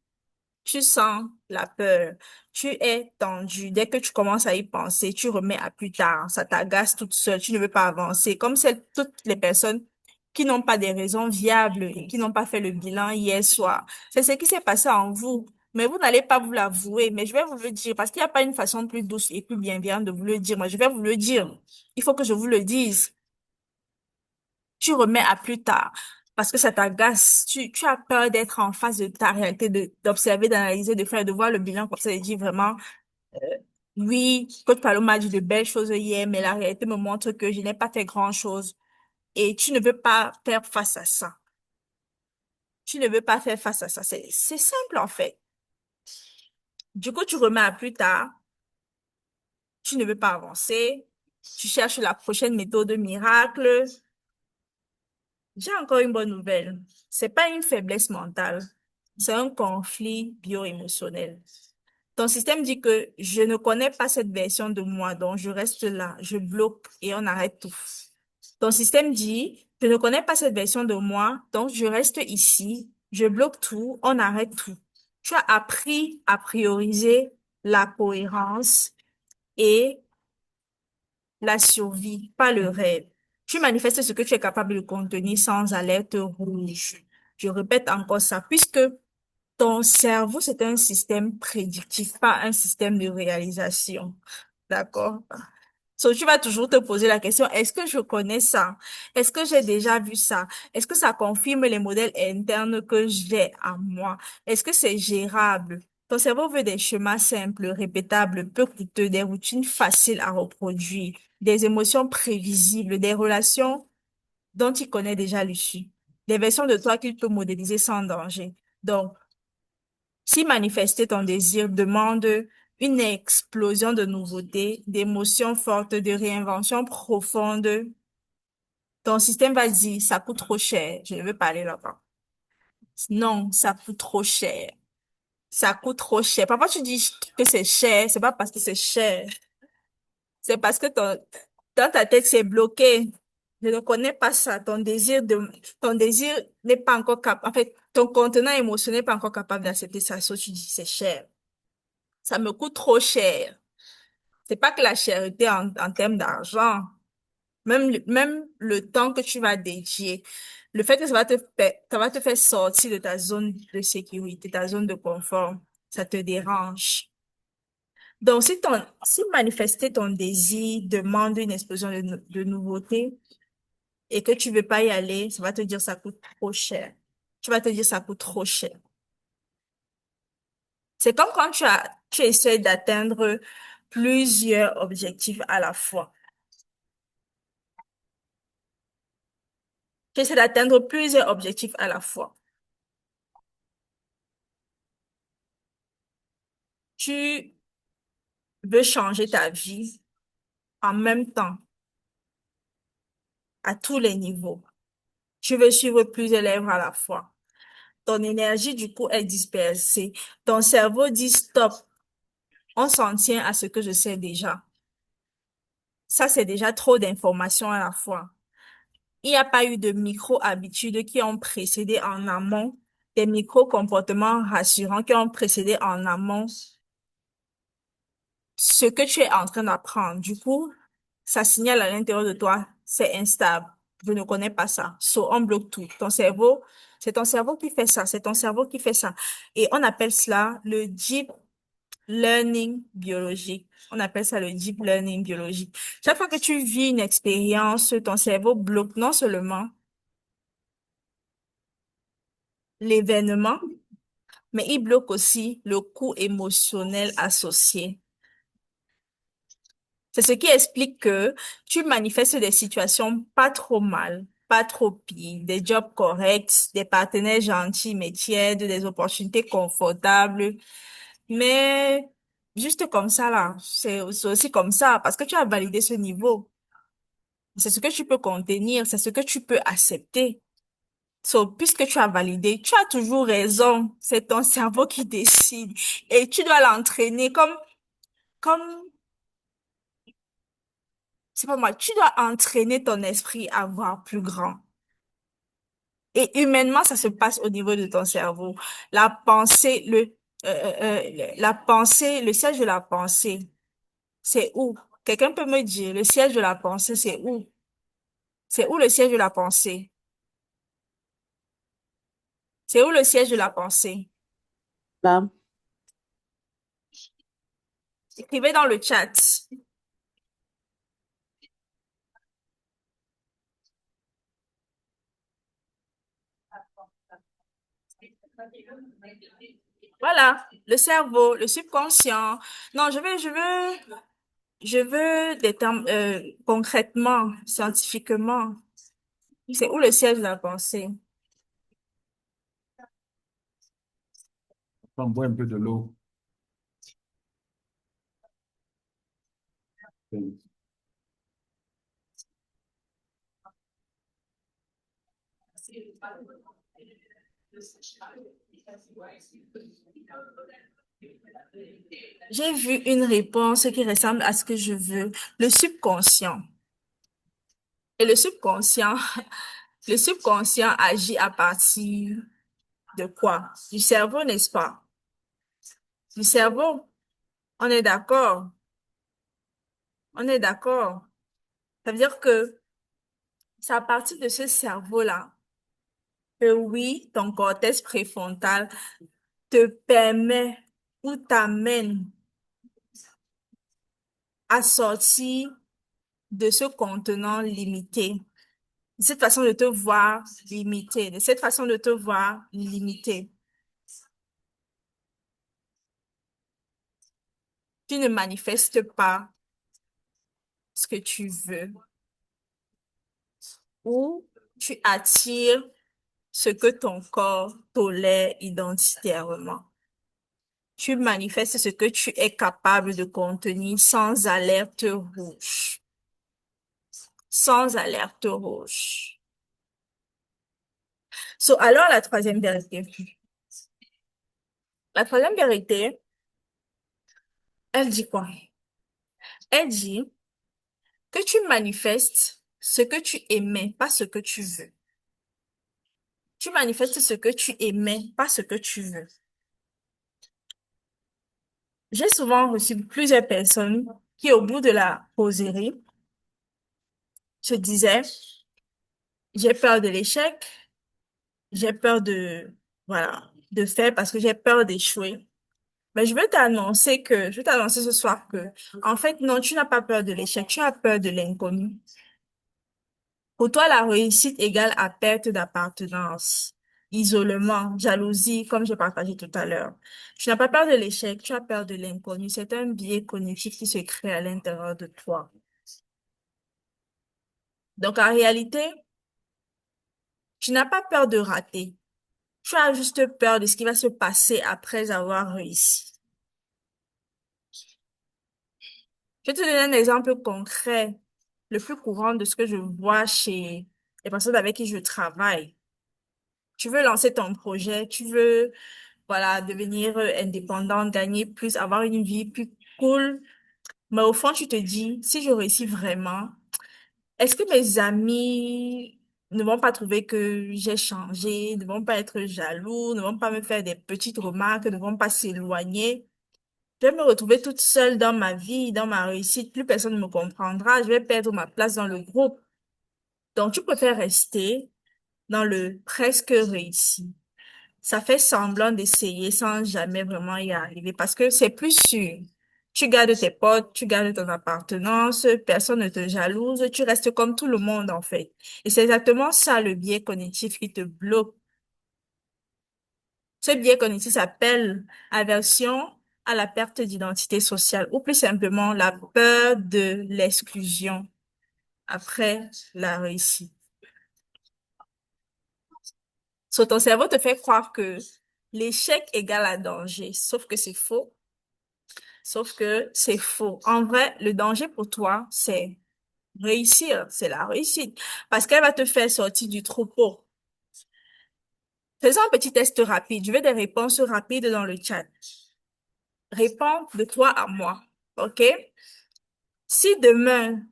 tu sens la peur. Tu es tendu. Dès que tu commences à y penser, tu remets à plus tard. Ça t'agace toute seule. Tu ne veux pas avancer. Comme toutes les personnes qui n'ont pas des raisons viables et qui n'ont pas fait le bilan hier soir. C'est ce qui s'est passé en vous. Mais vous n'allez pas vous l'avouer. Mais je vais vous le dire parce qu'il n'y a pas une façon plus douce et plus bienveillante de vous le dire. Moi, je vais vous le dire. Il faut que je vous le dise. Tu remets à plus tard parce que ça t'agace. Tu as peur d'être en face de ta réalité, d'observer, d'analyser, de faire, de voir le bilan comme ça et dire vraiment, oui, Coach Paloma m'a dit de belles choses hier, mais la réalité me montre que je n'ai pas fait grand-chose et tu ne veux pas faire face à ça. Tu ne veux pas faire face à ça. C'est simple en fait. Du coup, tu remets à plus tard. Tu ne veux pas avancer. Tu cherches la prochaine méthode miracle. J'ai encore une bonne nouvelle. C'est pas une faiblesse mentale. C'est un conflit bio-émotionnel. Ton système dit que je ne connais pas cette version de moi, donc je reste là, je bloque et on arrête tout. Ton système dit, je ne connais pas cette version de moi, donc je reste ici, je bloque tout, on arrête tout. Tu as appris à prioriser la cohérence et la survie, pas le rêve. Tu manifestes ce que tu es capable de contenir sans alerte rouge. Je répète encore ça, puisque ton cerveau, c'est un système prédictif, pas un système de réalisation. D'accord? So, tu vas toujours te poser la question, est-ce que je connais ça? Est-ce que j'ai déjà vu ça? Est-ce que ça confirme les modèles internes que j'ai à moi? Est-ce que c'est gérable? Ton cerveau veut des schémas simples, répétables, peu coûteux, des routines faciles à reproduire, des émotions prévisibles, des relations dont il connaît déjà l'issue, des versions de toi qu'il peut modéliser sans danger. Donc, si manifester ton désir demande une explosion de nouveautés, d'émotions fortes, de réinvention profonde, ton système va dire, ça coûte trop cher, je ne veux pas aller là-bas. Non, ça coûte trop cher. Ça coûte trop cher. Parfois, tu dis que c'est cher, c'est pas parce que c'est cher. C'est parce que dans ta tête, c'est bloqué. Je ne connais pas ça. Ton désir n'est pas encore capable, en fait, ton contenant émotionnel n'est pas encore capable d'accepter ça. So, tu dis, c'est cher. Ça me coûte trop cher. C'est pas que la charité en termes d'argent, même le temps que tu vas dédier, le fait que ça va te faire sortir de ta zone de sécurité, ta zone de confort, ça te dérange. Donc, si manifester ton désir demande une explosion de nouveauté et que tu veux pas y aller, ça va te dire ça coûte trop cher. Tu vas te dire ça coûte trop cher. C'est comme quand tu essaies d'atteindre plusieurs objectifs à la fois. Tu essaies d'atteindre plusieurs objectifs à la fois. Tu veux changer ta vie en même temps, à tous les niveaux. Tu veux suivre plusieurs lèvres à la fois. Ton énergie, du coup, est dispersée. Ton cerveau dit stop. On s'en tient à ce que je sais déjà. Ça, c'est déjà trop d'informations à la fois. Il n'y a pas eu de micro-habitudes qui ont précédé en amont, des micro-comportements rassurants qui ont précédé en amont ce que tu es en train d'apprendre. Du coup, ça signale à l'intérieur de toi, c'est instable. Je ne connais pas ça. So, on bloque tout. Ton cerveau, c'est ton cerveau qui fait ça. C'est ton cerveau qui fait ça. Et on appelle cela le deep learning biologique. On appelle ça le deep learning biologique. Chaque fois que tu vis une expérience, ton cerveau bloque non seulement l'événement, mais il bloque aussi le coût émotionnel associé. C'est ce qui explique que tu manifestes des situations pas trop mal, pas trop pires, des jobs corrects, des partenaires gentils mais tièdes, des opportunités confortables, mais juste comme ça là, c'est aussi comme ça parce que tu as validé ce niveau. C'est ce que tu peux contenir, c'est ce que tu peux accepter. So, puisque tu as validé, tu as toujours raison. C'est ton cerveau qui décide et tu dois l'entraîner comme c'est pas moi, tu dois entraîner ton esprit à voir plus grand. Et humainement, ça se passe au niveau de ton cerveau. La pensée, la pensée, le siège de la pensée, c'est où? Quelqu'un peut me dire, le siège de la pensée, c'est où? C'est où le siège de la pensée? C'est où le siège de la pensée? Là, Écrivez dans le chat. Voilà, le cerveau, le subconscient. Non, je veux des termes concrètement, scientifiquement. C'est où le siège de la pensée? on boit un peu de l'eau. J'ai vu une réponse qui ressemble à ce que je veux. Le subconscient. Et le subconscient, le subconscient agit à partir de quoi? Du cerveau, n'est-ce pas? Du cerveau. On est d'accord. On est d'accord. Ça veut dire que c'est à partir de ce cerveau-là que oui, ton cortex préfrontal te permet ou t'amène à sortir de ce contenant limité, de cette façon de te voir limité, de cette façon de te voir limité. Tu ne manifestes pas ce que tu veux ou tu attires ce que ton corps tolère identitairement. Tu manifestes ce que tu es capable de contenir sans alerte rouge. Sans alerte rouge. So, alors, la troisième vérité. La troisième vérité, elle dit quoi? Elle dit que tu manifestes ce que tu aimais, pas ce que tu veux. Tu manifestes ce que tu aimais, pas ce que tu veux. J'ai souvent reçu plusieurs personnes qui, au bout de la causerie, se disaient, j'ai peur de l'échec, j'ai peur voilà, de faire parce que j'ai peur d'échouer. Mais je veux t'annoncer ce soir que, en fait, non, tu n'as pas peur de l'échec, tu as peur de l'inconnu. Pour toi, la réussite égale à perte d'appartenance. isolement, jalousie, comme j'ai partagé tout à l'heure. Tu n'as pas peur de l'échec, tu as peur de l'inconnu. C'est un biais cognitif qui se crée à l'intérieur de toi. Donc, en réalité, tu n'as pas peur de rater. Tu as juste peur de ce qui va se passer après avoir réussi. Je vais te donner un exemple concret, le plus courant de ce que je vois chez les personnes avec qui je travaille. Tu veux lancer ton projet, tu veux, voilà, devenir indépendant, gagner plus, avoir une vie plus cool. Mais au fond, tu te dis, si je réussis vraiment, est-ce que mes amis ne vont pas trouver que j'ai changé, ne vont pas être jaloux, ne vont pas me faire des petites remarques, ne vont pas s'éloigner? Je vais me retrouver toute seule dans ma vie, dans ma réussite. Plus personne ne me comprendra. Je vais perdre ma place dans le groupe. Donc, tu préfères rester dans le presque réussi. Ça fait semblant d'essayer sans jamais vraiment y arriver parce que c'est plus sûr. Tu gardes tes potes, tu gardes ton appartenance, personne ne te jalouse, tu restes comme tout le monde en fait. Et c'est exactement ça le biais cognitif qui te bloque. Ce biais cognitif s'appelle aversion à la perte d'identité sociale ou plus simplement la peur de l'exclusion après la réussite. So, ton cerveau te fait croire que l'échec égale à danger, sauf que c'est faux. Sauf que c'est faux. En vrai, le danger pour toi, c'est réussir, c'est la réussite. Parce qu'elle va te faire sortir du troupeau. Faisons un petit test rapide. Je veux des réponses rapides dans le chat. Réponds de toi à moi. OK? Si demain,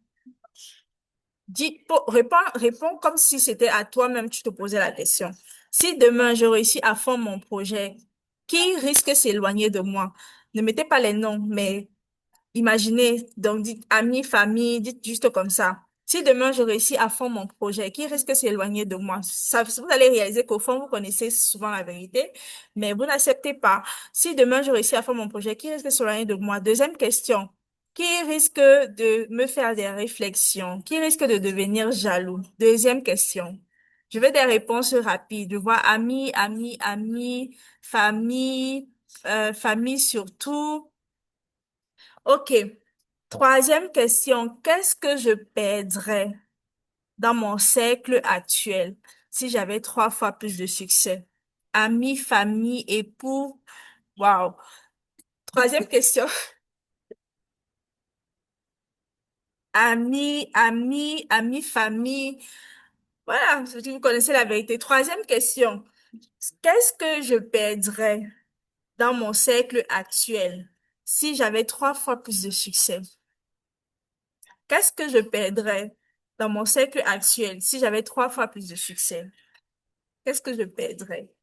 réponds comme si c'était à toi-même, tu te posais la question. Si demain, je réussis à fond mon projet, qui risque de s'éloigner de moi? Ne mettez pas les noms, mais imaginez, donc dites amis, famille, dites juste comme ça. Si demain je réussis à fond mon projet, qui risque de s'éloigner de moi? Ça, vous allez réaliser qu'au fond, vous connaissez souvent la vérité, mais vous n'acceptez pas. Si demain je réussis à fond mon projet, qui risque de s'éloigner de moi? Deuxième question. Qui risque de me faire des réflexions? Qui risque de devenir jaloux? Deuxième question. Je veux des réponses rapides. Je vois amis, amis, amis, famille, famille surtout. OK. Troisième question. Qu'est-ce que je perdrais dans mon cercle actuel si j'avais trois fois plus de succès? Amis, famille, époux. Wow. Troisième question. Amis, amis, amis, famille. Voilà, vous connaissez la vérité. Troisième question. Qu'est-ce que je perdrais dans mon cercle actuel si j'avais trois fois plus de succès? Qu'est-ce que je perdrais dans mon cercle actuel si j'avais trois fois plus de succès? Qu'est-ce que je perdrais?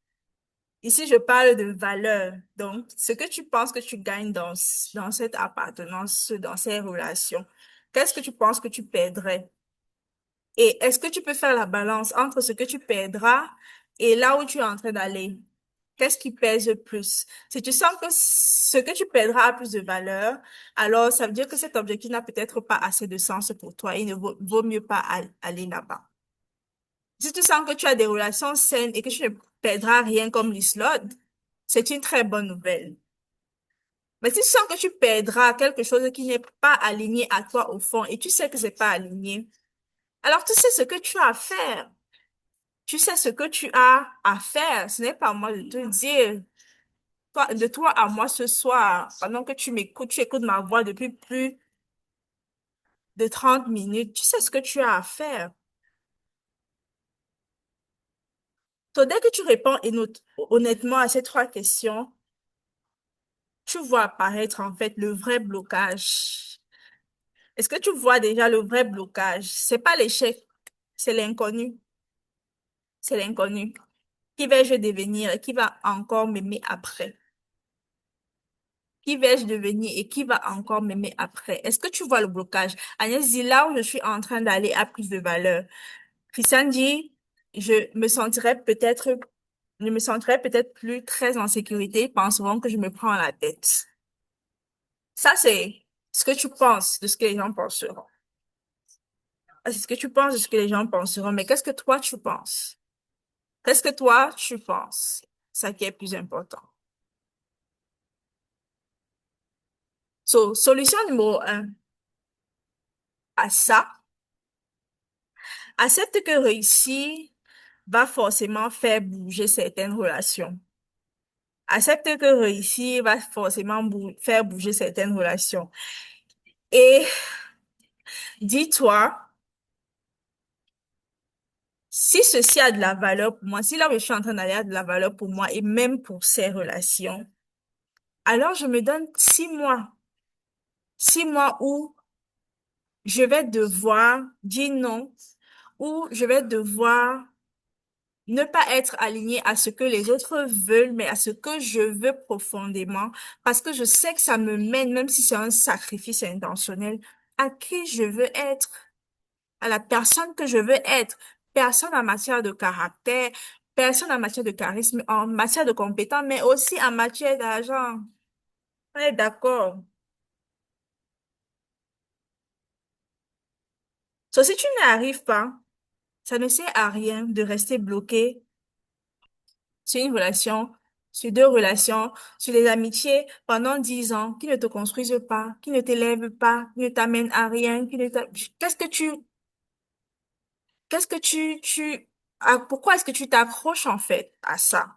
Ici, je parle de valeur. Donc, ce que tu penses que tu gagnes dans cette appartenance, dans ces relations, qu'est-ce que tu penses que tu perdrais? Et est-ce que tu peux faire la balance entre ce que tu perdras et là où tu es en train d'aller? Qu'est-ce qui pèse plus? Si tu sens que ce que tu perdras a plus de valeur, alors ça veut dire que cet objectif n'a peut-être pas assez de sens pour toi. Il ne vaut mieux pas aller là-bas. Si tu sens que tu as des relations saines et que tu ne perdras rien comme l'islote, c'est une très bonne nouvelle. Mais si tu sens que tu perdras quelque chose qui n'est pas aligné à toi au fond et tu sais que c'est pas aligné, alors tu sais ce que tu as à faire. Tu sais ce que tu as à faire. Ce n'est pas à moi de te dire. De toi à moi ce soir, pendant que tu écoutes ma voix depuis plus de 30 minutes, tu sais ce que tu as à faire. Donc, dès que tu réponds honnêtement à ces trois questions, tu vois apparaître en fait le vrai blocage. Est-ce que tu vois déjà le vrai blocage? C'est pas l'échec, c'est l'inconnu. C'est l'inconnu. Qui vais-je devenir et qui va encore m'aimer après? Qui vais-je devenir et qui va encore m'aimer après? Est-ce que tu vois le blocage? Agnès dit là où je suis en train d'aller à plus de valeur. Christiane dit, me sentirais peut-être, je me sentirais peut-être plus très en sécurité, penseront que je me prends la tête. Ça, c'est ce que tu penses de ce que les gens penseront. C'est ce que tu penses de ce que les gens penseront, mais qu'est-ce que toi tu penses? Qu'est-ce que toi, tu penses? Ça qui est plus important. So, solution numéro un à ça, accepte que réussir va forcément faire bouger certaines relations. Accepte que réussir va forcément faire bouger certaines relations. Et dis-toi, si ceci a de la valeur pour moi, si là où je suis en train d'aller a de la valeur pour moi et même pour ces relations, alors je me donne 6 mois. 6 mois où je vais devoir dire non, où je vais devoir ne pas être aligné à ce que les autres veulent, mais à ce que je veux profondément, parce que je sais que ça me mène, même si c'est un sacrifice intentionnel, à qui je veux être, à la personne que je veux être. Personne en matière de caractère, personne en matière de charisme, en matière de compétence, mais aussi en matière d'argent. On est d'accord. So, si tu n'y arrives pas, ça ne sert à rien de rester bloqué sur une relation, sur deux relations, sur des amitiés pendant 10 ans qui ne te construisent pas, qui ne t'élèvent pas, qui ne t'amènent à rien, qui ne t'a- qu'est-ce que pourquoi est-ce que tu t'accroches en fait à ça?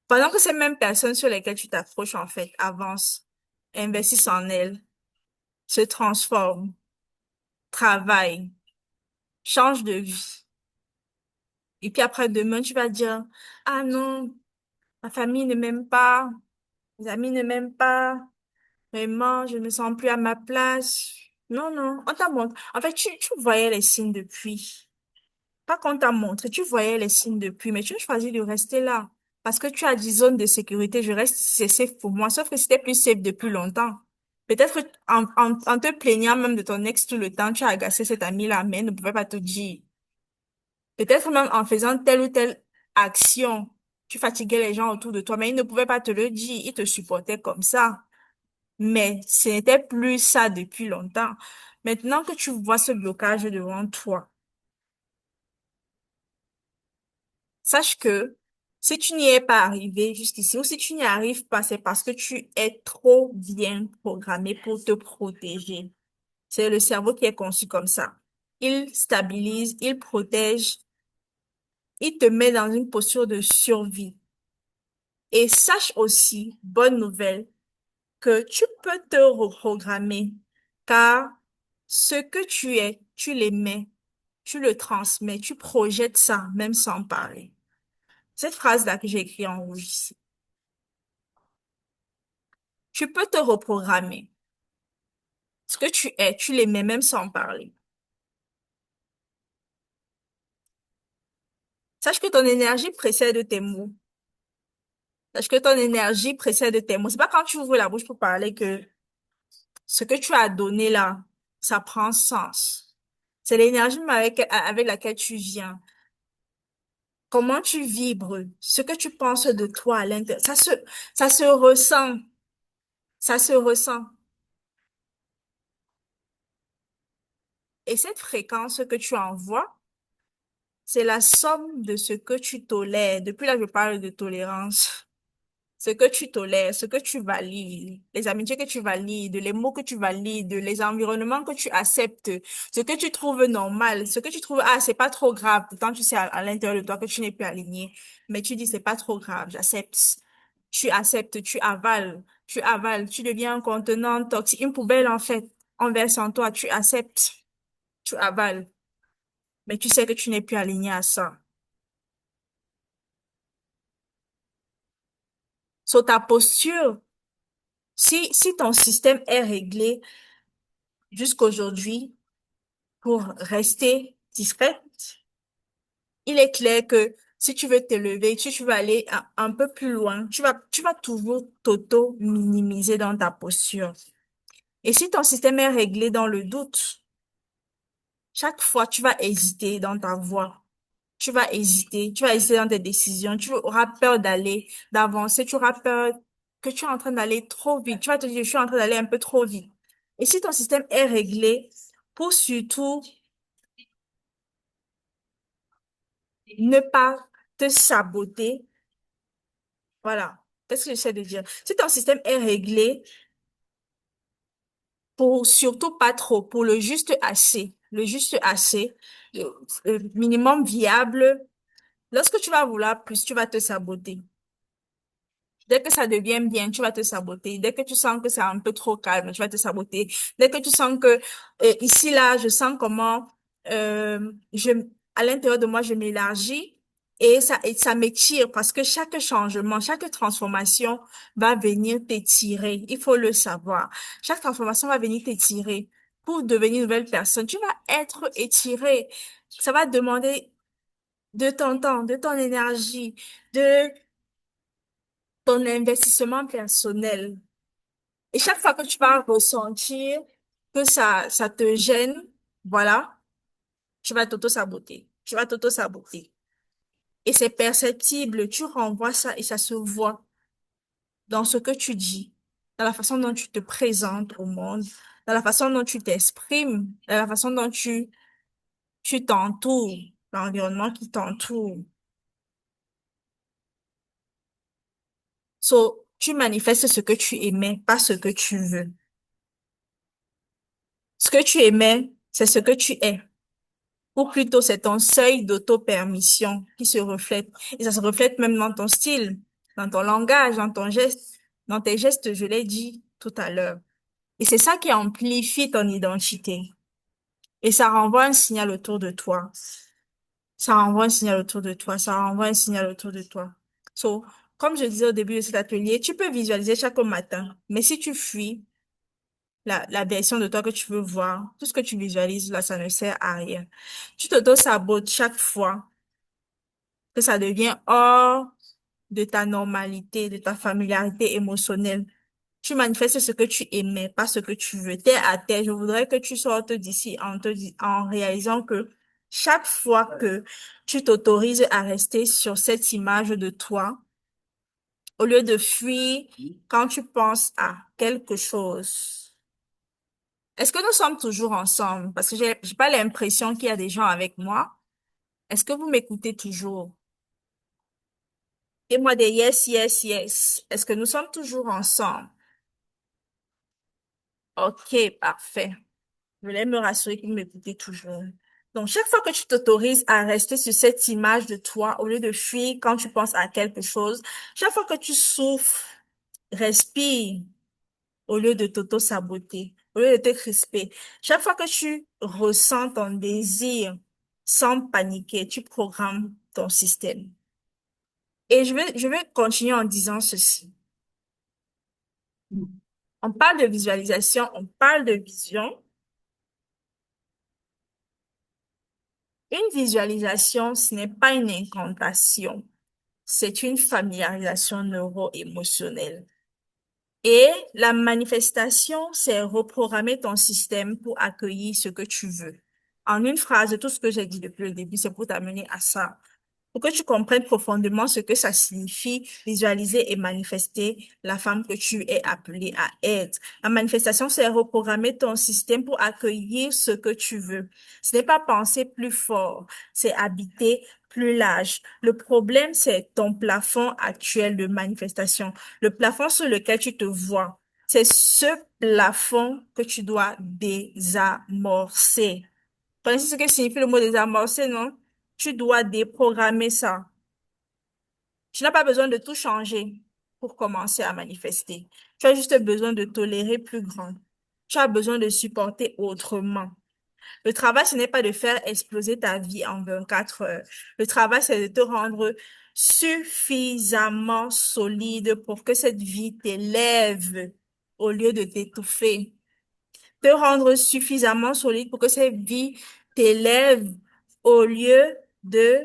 Pendant que ces mêmes personnes sur lesquelles tu t'accroches en fait avancent, investissent en elles, se transforment, travaillent, changent de vie. Et puis après demain, tu vas dire, ah non, ma famille ne m'aime pas, mes amis ne m'aiment pas. Vraiment, je ne me sens plus à ma place. Non, non, on t'a montré. En fait, tu voyais les signes depuis. Pas qu'on t'a montré, tu voyais les signes depuis, mais tu as choisi de rester là. Parce que tu as dit zone de sécurité, je reste, c'est safe pour moi. Sauf que c'était plus safe depuis longtemps. Peut-être que en te plaignant même de ton ex tout le temps, tu as agacé cet ami-là, mais il ne pouvait pas te dire. Peut-être même en faisant telle ou telle action, tu fatiguais les gens autour de toi, mais il ne pouvait pas te le dire. Il te supportait comme ça. Mais ce n'était plus ça depuis longtemps. Maintenant que tu vois ce blocage devant toi, sache que si tu n'y es pas arrivé jusqu'ici ou si tu n'y arrives pas, c'est parce que tu es trop bien programmé pour te protéger. C'est le cerveau qui est conçu comme ça. Il stabilise, il protège, il te met dans une posture de survie. Et sache aussi, bonne nouvelle, que tu peux te reprogrammer car ce que tu es, tu l'émets, tu le transmets, tu projettes ça même sans parler. Cette phrase-là que j'ai écrite en rouge ici. Tu peux te reprogrammer. Ce que tu es, tu l'émets même sans parler. Sache que ton énergie précède tes mots. Sache que ton énergie précède tes mots. C'est pas quand tu ouvres la bouche pour parler que ce que tu as donné là, ça prend sens. C'est l'énergie avec laquelle tu viens. Comment tu vibres, ce que tu penses de toi à l'intérieur, ça se ressent, ça se ressent. Et cette fréquence que tu envoies, c'est la somme de ce que tu tolères. Depuis là, je parle de tolérance. Ce que tu tolères, ce que tu valides, les amitiés que tu valides, les mots que tu valides, les environnements que tu acceptes, ce que tu trouves normal, ce que tu trouves, ah, c'est pas trop grave. Pourtant, tu sais à l'intérieur de toi que tu n'es plus aligné. Mais tu dis, c'est pas trop grave, j'accepte. Tu acceptes, tu avales, tu deviens un contenant toxique, une poubelle en fait, on verse en toi, tu acceptes, tu avales. Mais tu sais que tu n'es plus aligné à ça. Sur ta posture, si ton système est réglé jusqu'aujourd'hui, pour rester discrète, il est clair que si tu veux t'élever, si tu veux aller un peu plus loin, tu vas toujours t'auto-minimiser dans ta posture. Et si ton système est réglé dans le doute, chaque fois, tu vas hésiter dans ta voix. Tu vas hésiter dans tes décisions. Tu auras peur d'avancer. Tu auras peur que tu es en train d'aller trop vite. Tu vas te dire, je suis en train d'aller un peu trop vite. Et si ton système est réglé, pour surtout ne pas te saboter. Voilà. Qu'est-ce que j'essaie de dire? Si ton système est réglé pour surtout pas trop, pour le juste assez, le minimum viable, lorsque tu vas vouloir plus, tu vas te saboter. Dès que ça devient bien, tu vas te saboter. Dès que tu sens que c'est un peu trop calme, tu vas te saboter. Dès que tu sens que ici, là, je sens comment je, à l'intérieur de moi, je m'élargis et ça m'étire parce que chaque changement, chaque transformation va venir t'étirer. Il faut le savoir. Chaque transformation va venir t'étirer pour devenir une nouvelle personne. Tu vas être étiré. Ça va demander de ton temps, de ton énergie, de ton investissement personnel. Et chaque fois que tu vas ressentir que ça te gêne, voilà, tu vas t'auto-saboter. Tu vas t'auto-saboter. Et c'est perceptible. Tu renvoies ça et ça se voit dans ce que tu dis, dans la façon dont tu te présentes au monde, dans la façon dont tu t'exprimes, dans la façon dont tu t'entoures, l'environnement qui t'entoure. So, tu manifestes ce que tu aimais, pas ce que tu veux. Ce que tu aimais, c'est ce que tu es. Ou plutôt, c'est ton seuil d'auto-permission qui se reflète. Et ça se reflète même dans ton style, dans ton langage, dans ton geste, dans tes gestes, je l'ai dit tout à l'heure. Et c'est ça qui amplifie ton identité. Et ça renvoie un signal autour de toi. Ça renvoie un signal autour de toi. Ça renvoie un signal autour de toi. So, comme je disais au début de cet atelier, tu peux visualiser chaque matin. Mais si tu fuis, la version de toi que tu veux voir, tout ce que tu visualises là, ça ne sert à rien. Tu t'auto-sabotes chaque fois que ça devient hors de ta normalité, de ta familiarité émotionnelle. Tu manifestes ce que tu aimais, pas ce que tu veux. Terre à terre, je voudrais que tu sortes d'ici en réalisant que chaque fois que tu t'autorises à rester sur cette image de toi, au lieu de fuir quand tu penses à quelque chose. Est-ce que nous sommes toujours ensemble? Parce que j'ai pas l'impression qu'il y a des gens avec moi. Est-ce que vous m'écoutez toujours? Et moi des yes, yes, yes. Est-ce que nous sommes toujours ensemble? Ok, parfait. Je voulais me rassurer que vous m'écoutez toujours. Donc, chaque fois que tu t'autorises à rester sur cette image de toi, au lieu de fuir quand tu penses à quelque chose, chaque fois que tu souffres, respire au lieu de t'auto-saboter, au lieu de te crisper. Chaque fois que tu ressens ton désir sans paniquer, tu programmes ton système. Et je vais continuer en disant ceci. On parle de visualisation, on parle de vision. Une visualisation, ce n'est pas une incantation, c'est une familiarisation neuro-émotionnelle. Et la manifestation, c'est reprogrammer ton système pour accueillir ce que tu veux. En une phrase, tout ce que j'ai dit depuis le début, c'est pour t'amener à ça. Pour que tu comprennes profondément ce que ça signifie visualiser et manifester la femme que tu es appelée à être. La manifestation, c'est reprogrammer ton système pour accueillir ce que tu veux. Ce n'est pas penser plus fort, c'est habiter plus large. Le problème, c'est ton plafond actuel de manifestation, le plafond sur lequel tu te vois. C'est ce plafond que tu dois désamorcer. Connaissez ce que signifie le mot désamorcer, non? Tu dois déprogrammer ça. Tu n'as pas besoin de tout changer pour commencer à manifester. Tu as juste besoin de tolérer plus grand. Tu as besoin de supporter autrement. Le travail, ce n'est pas de faire exploser ta vie en 24 heures. Le travail, c'est de te rendre suffisamment solide pour que cette vie t'élève au lieu de t'étouffer. Te rendre suffisamment solide pour que cette vie t'élève au lieu de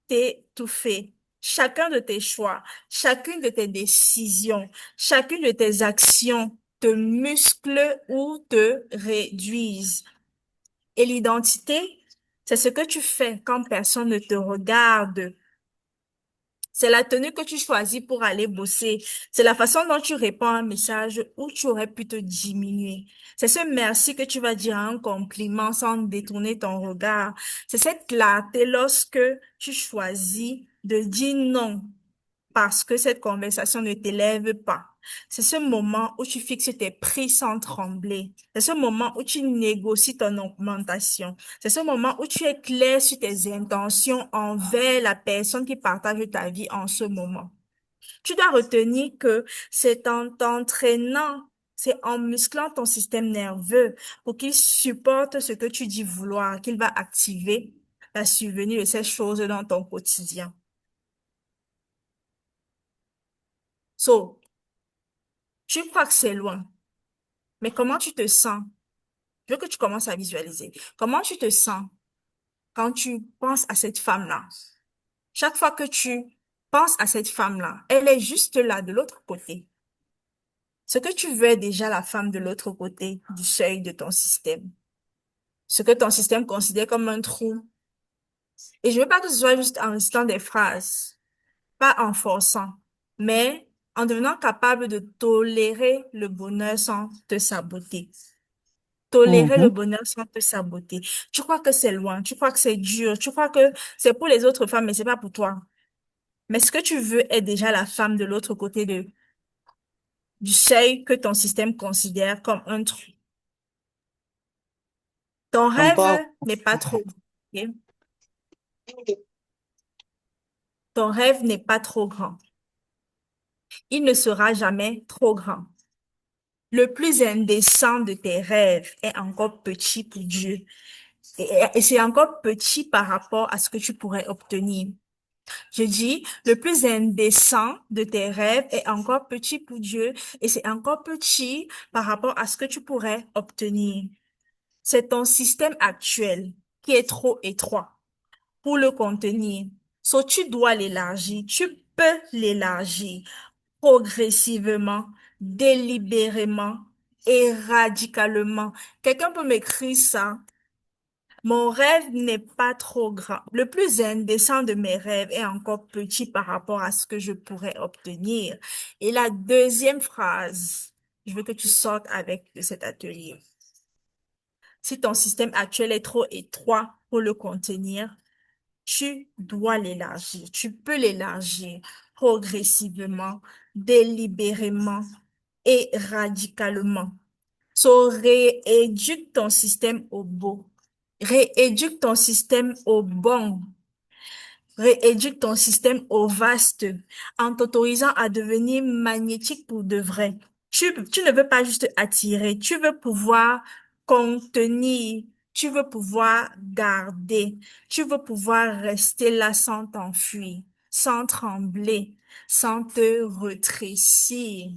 t'étouffer. Chacun de tes choix, chacune de tes décisions, chacune de tes actions te muscle ou te réduisent. Et l'identité, c'est ce que tu fais quand personne ne te regarde. C'est la tenue que tu choisis pour aller bosser. C'est la façon dont tu réponds à un message où tu aurais pu te diminuer. C'est ce merci que tu vas dire à un compliment sans détourner ton regard. C'est cette clarté lorsque tu choisis de dire non parce que cette conversation ne t'élève pas. C'est ce moment où tu fixes tes prix sans trembler. C'est ce moment où tu négocies ton augmentation. C'est ce moment où tu es clair sur tes intentions envers la personne qui partage ta vie en ce moment. Tu dois retenir que c'est en t'entraînant, c'est en musclant ton système nerveux pour qu'il supporte ce que tu dis vouloir, qu'il va activer la survenue de ces choses dans ton quotidien. So, tu crois que c'est loin, mais comment tu te sens? Je veux que tu commences à visualiser. Comment tu te sens quand tu penses à cette femme-là? Chaque fois que tu penses à cette femme-là, elle est juste là de l'autre côté. Ce que tu veux est déjà la femme de l'autre côté du seuil de ton système. Ce que ton système considère comme un trou. Et je veux pas que ce soit juste en récitant des phrases, pas en forçant, mais en devenant capable de tolérer le bonheur sans te saboter. Tolérer le Mhm. bonheur sans te saboter. Tu crois que c'est loin, tu crois que c'est dur, tu crois que c'est pour les autres femmes, mais c'est pas pour toi. Mais ce que tu veux est déjà la femme de l'autre côté du seuil que ton système considère comme un trou. Ton Encore. rêve n'est pas trop grand. Ok? Ton rêve n'est pas trop grand. Il ne sera jamais trop grand. Le plus indécent de tes rêves est encore petit pour Dieu. Et c'est encore petit par rapport à ce que tu pourrais obtenir. Je dis, le plus indécent de tes rêves est encore petit pour Dieu et c'est encore petit par rapport à ce que tu pourrais obtenir. C'est ton système actuel qui est trop étroit pour le contenir. So, tu dois l'élargir. Tu peux l'élargir progressivement, délibérément et radicalement. Quelqu'un peut m'écrire ça. Mon rêve n'est pas trop grand. Le plus indécent de mes rêves est encore petit par rapport à ce que je pourrais obtenir. Et la deuxième phrase, je veux que tu sortes avec de cet atelier. Si ton système actuel est trop étroit pour le contenir, tu dois l'élargir. Tu peux l'élargir progressivement, délibérément et radicalement. So, rééduque ton système au beau. Rééduque ton système au bon. Rééduque ton système au vaste en t'autorisant à devenir magnétique pour de vrai. Tu ne veux pas juste attirer, tu veux pouvoir contenir, tu veux pouvoir garder, tu veux pouvoir rester là sans t'enfuir, sans trembler, sans te retrécir.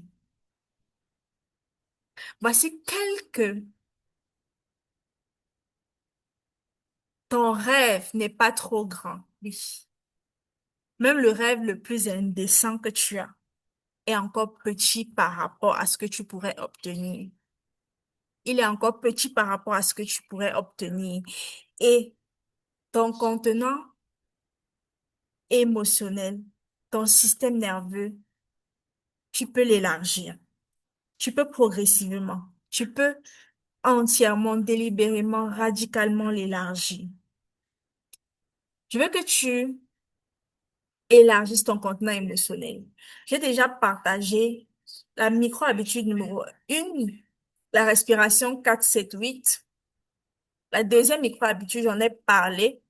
Voici quelques. Ton rêve n'est pas trop grand. Oui. Même le rêve le plus indécent que tu as est encore petit par rapport à ce que tu pourrais obtenir. Il est encore petit par rapport à ce que tu pourrais obtenir. Et ton contenant émotionnel, ton système nerveux, tu peux l'élargir. Tu peux progressivement. Tu peux entièrement, délibérément, radicalement l'élargir. Je veux que tu élargisses ton contenant émotionnel. J'ai déjà partagé la micro-habitude numéro 1, la respiration 4-7-8. La deuxième micro-habitude, j'en ai parlé,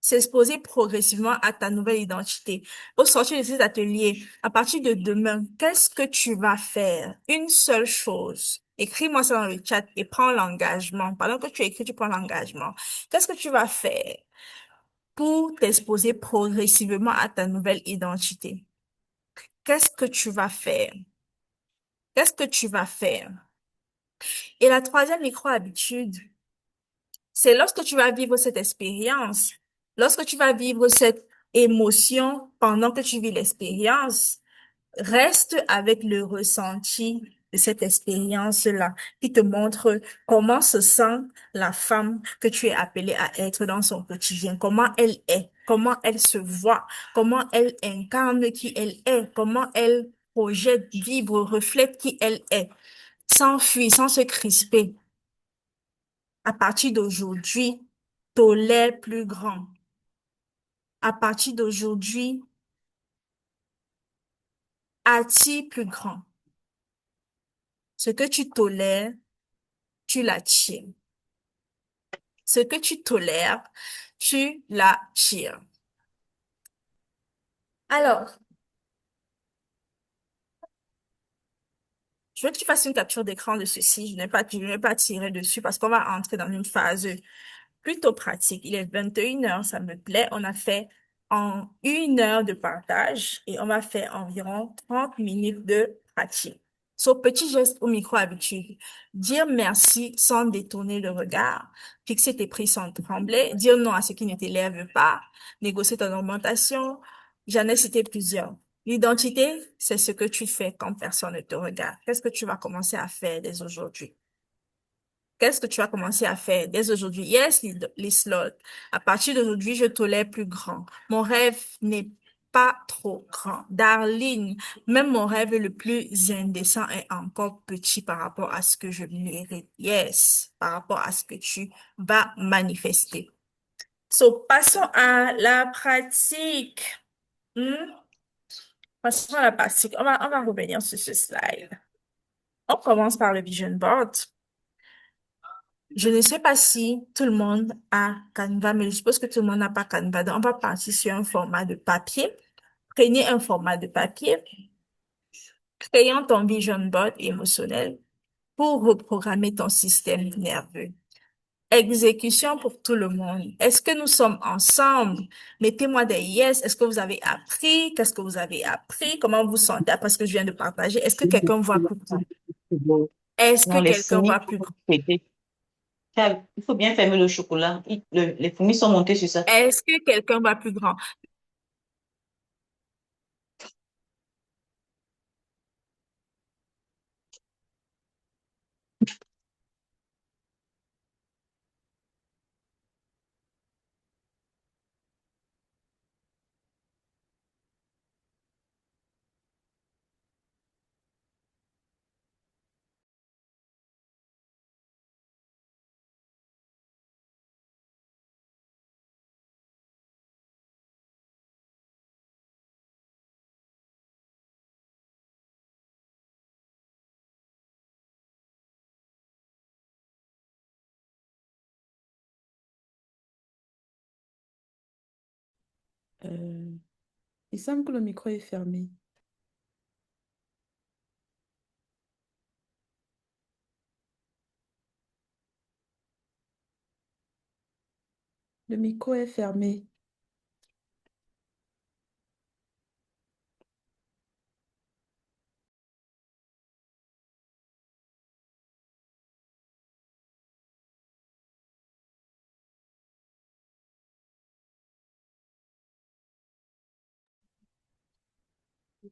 s'exposer progressivement à ta nouvelle identité. Au sortir de cet atelier, à partir de demain, qu'est-ce que tu vas faire? Une seule chose. Écris-moi ça dans le chat et prends l'engagement. Pendant que tu écris, tu prends l'engagement. Qu'est-ce que tu vas faire pour t'exposer progressivement à ta nouvelle identité? Qu'est-ce que tu vas faire? Qu'est-ce que tu vas faire? Et la troisième micro-habitude, c'est lorsque tu vas vivre cette expérience, lorsque tu vas vivre cette émotion pendant que tu vis l'expérience, reste avec le ressenti de cette expérience-là qui te montre comment se sent la femme que tu es appelée à être dans son quotidien, comment elle est, comment elle se voit, comment elle incarne qui elle est, comment elle projette, vibre, reflète qui elle est, sans fuir, sans se crisper. À partir d'aujourd'hui, tolère plus grand. à partir d'aujourd'hui, attire plus grand. Ce que tu tolères, tu l'attires. Ce que tu tolères, tu l'attires. Alors, je veux que tu fasses une capture d'écran de ceci. Je ne vais pas tirer dessus parce qu'on va entrer dans une phase plutôt pratique. Il est 21 heures, ça me plaît. On a fait en 1 heure de partage et on va faire environ 30 minutes de pratique. So, petit geste au micro habitude. Dire merci sans détourner le regard. Fixer tes prix sans trembler. Dire non à ce qui ne t'élève pas. Négocier ton augmentation. J'en ai cité plusieurs. L'identité, c'est ce que tu fais quand personne ne te regarde. Qu'est-ce que tu vas commencer à faire dès aujourd'hui? Qu'est-ce que tu vas commencer à faire dès aujourd'hui? Yes, les slots. À partir d'aujourd'hui, je tolère plus grand. Mon rêve n'est pas trop grand. Darling, même mon rêve le plus indécent est encore petit par rapport à ce que je mérite. Yes, par rapport à ce que tu vas manifester. So, passons à la pratique. Hmm? Passons à la pratique. On va revenir sur ce slide. On commence par le vision board. Je ne sais pas si tout le monde a Canva, mais je suppose que tout le monde n'a pas Canva. Donc, on va partir sur un format de papier. Prenez un format de papier, créant ton vision board émotionnel pour reprogrammer ton système nerveux. Exécution pour tout le monde. Est-ce que nous sommes ensemble? Mettez-moi des yes. Est-ce que vous avez appris? Qu'est-ce que vous avez appris? Comment vous vous sentez après ce que je viens de partager? Est-ce que quelqu'un voit plus grand? Est-ce que Non, les quelqu'un fourmis voit vont plus grand? t'aider. Il faut bien fermer le chocolat. Les fourmis sont montées sur ça. Est-ce que quelqu'un voit plus grand? Euh, il semble que le micro est fermé. Le micro est fermé.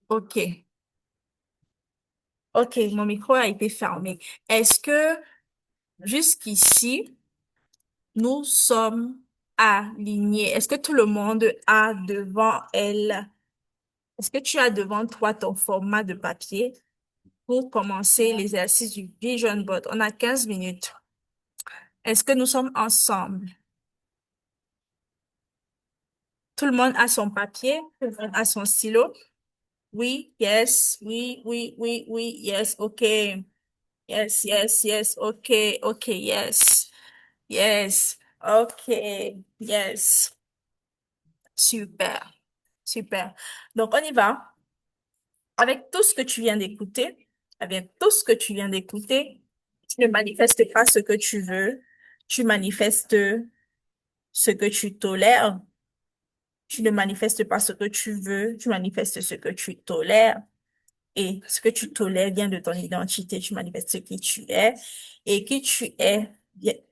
OK. OK, mon micro a été fermé. Est-ce que jusqu'ici, nous sommes alignés? Est-ce que tout le monde a devant elle, est-ce que tu as devant toi ton format de papier pour commencer l'exercice du Vision Board? On a 15 minutes. Est-ce que nous sommes ensemble? Tout le monde a son papier, tout le monde a son stylo? Oui, yes, oui, oui, oui, oui, yes, OK. Yes, yes, yes, OK, OK, yes. Yes. OK. Yes. Super. Super. Donc, on y va. Avec tout ce que tu viens d'écouter, avec tout ce que tu viens d'écouter, tu ne manifestes pas ce que tu veux. Tu manifestes ce que tu tolères. Tu ne manifestes pas ce que tu veux. Tu manifestes ce que tu tolères. Et ce que tu tolères vient de ton identité. Tu manifestes qui tu es. Et qui tu es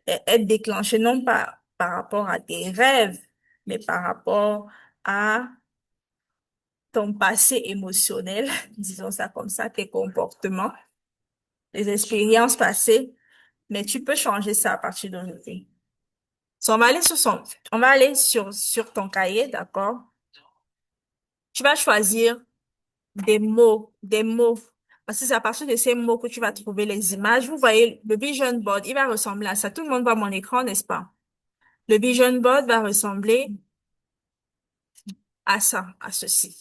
est déclenché non pas par rapport à tes rêves, mais par rapport à ton passé émotionnel, disons ça comme ça, tes comportements, les expériences passées. Mais tu peux changer ça à partir d'aujourd'hui. So, on va aller sur ton cahier, d'accord? Tu vas choisir des mots. Parce que c'est à partir de ces mots que tu vas trouver les images. Vous voyez, le vision board, il va ressembler à ça. Tout le monde voit mon écran, n'est-ce pas? Le vision board va ressembler à ça, à ceci.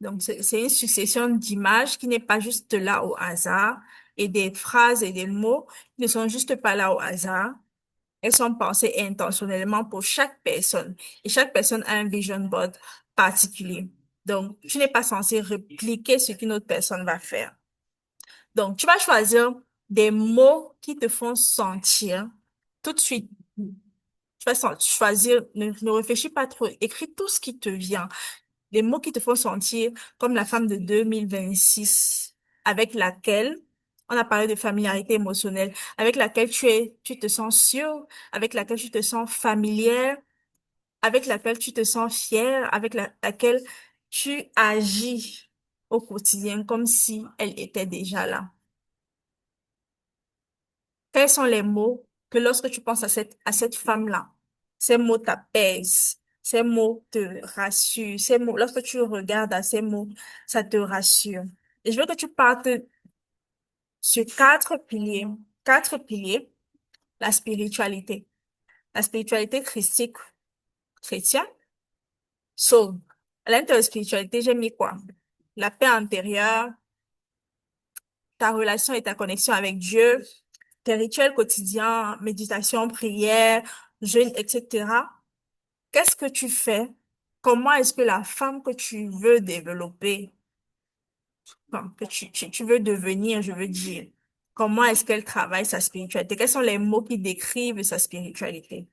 Donc, c'est une succession d'images qui n'est pas juste là au hasard et des phrases et des mots qui ne sont juste pas là au hasard. Elles sont pensées intentionnellement pour chaque personne et chaque personne a un vision board particulier. Donc, tu n'es pas censé répliquer ce qu'une autre personne va faire. Donc, tu vas choisir des mots qui te font sentir tout de suite. Tu vas choisir, ne réfléchis pas trop, écris tout ce qui te vient. Les mots qui te font sentir comme la femme de 2026 avec laquelle on a parlé de familiarité émotionnelle, avec laquelle tu te sens sûre, avec laquelle tu te sens familière, avec laquelle tu te sens fière, avec laquelle tu agis au quotidien comme si elle était déjà là. Quels sont les mots que lorsque tu penses à cette femme-là, ces mots t'apaisent, ces mots te rassurent, ces mots, lorsque tu regardes à ces mots, ça te rassure. Et je veux que tu partes sur quatre piliers. Quatre piliers, la spiritualité. La spiritualité christique, chrétienne. So, à l'intérieur de la spiritualité, j'ai mis quoi? La paix intérieure, ta relation et ta connexion avec Dieu, tes rituels quotidiens, méditation, prière, jeûne, etc. Qu'est-ce que tu fais? Comment est-ce que la femme que tu veux développer, enfin, que tu veux devenir, je veux dire, comment est-ce qu'elle travaille sa spiritualité? Quels sont les mots qui décrivent sa spiritualité?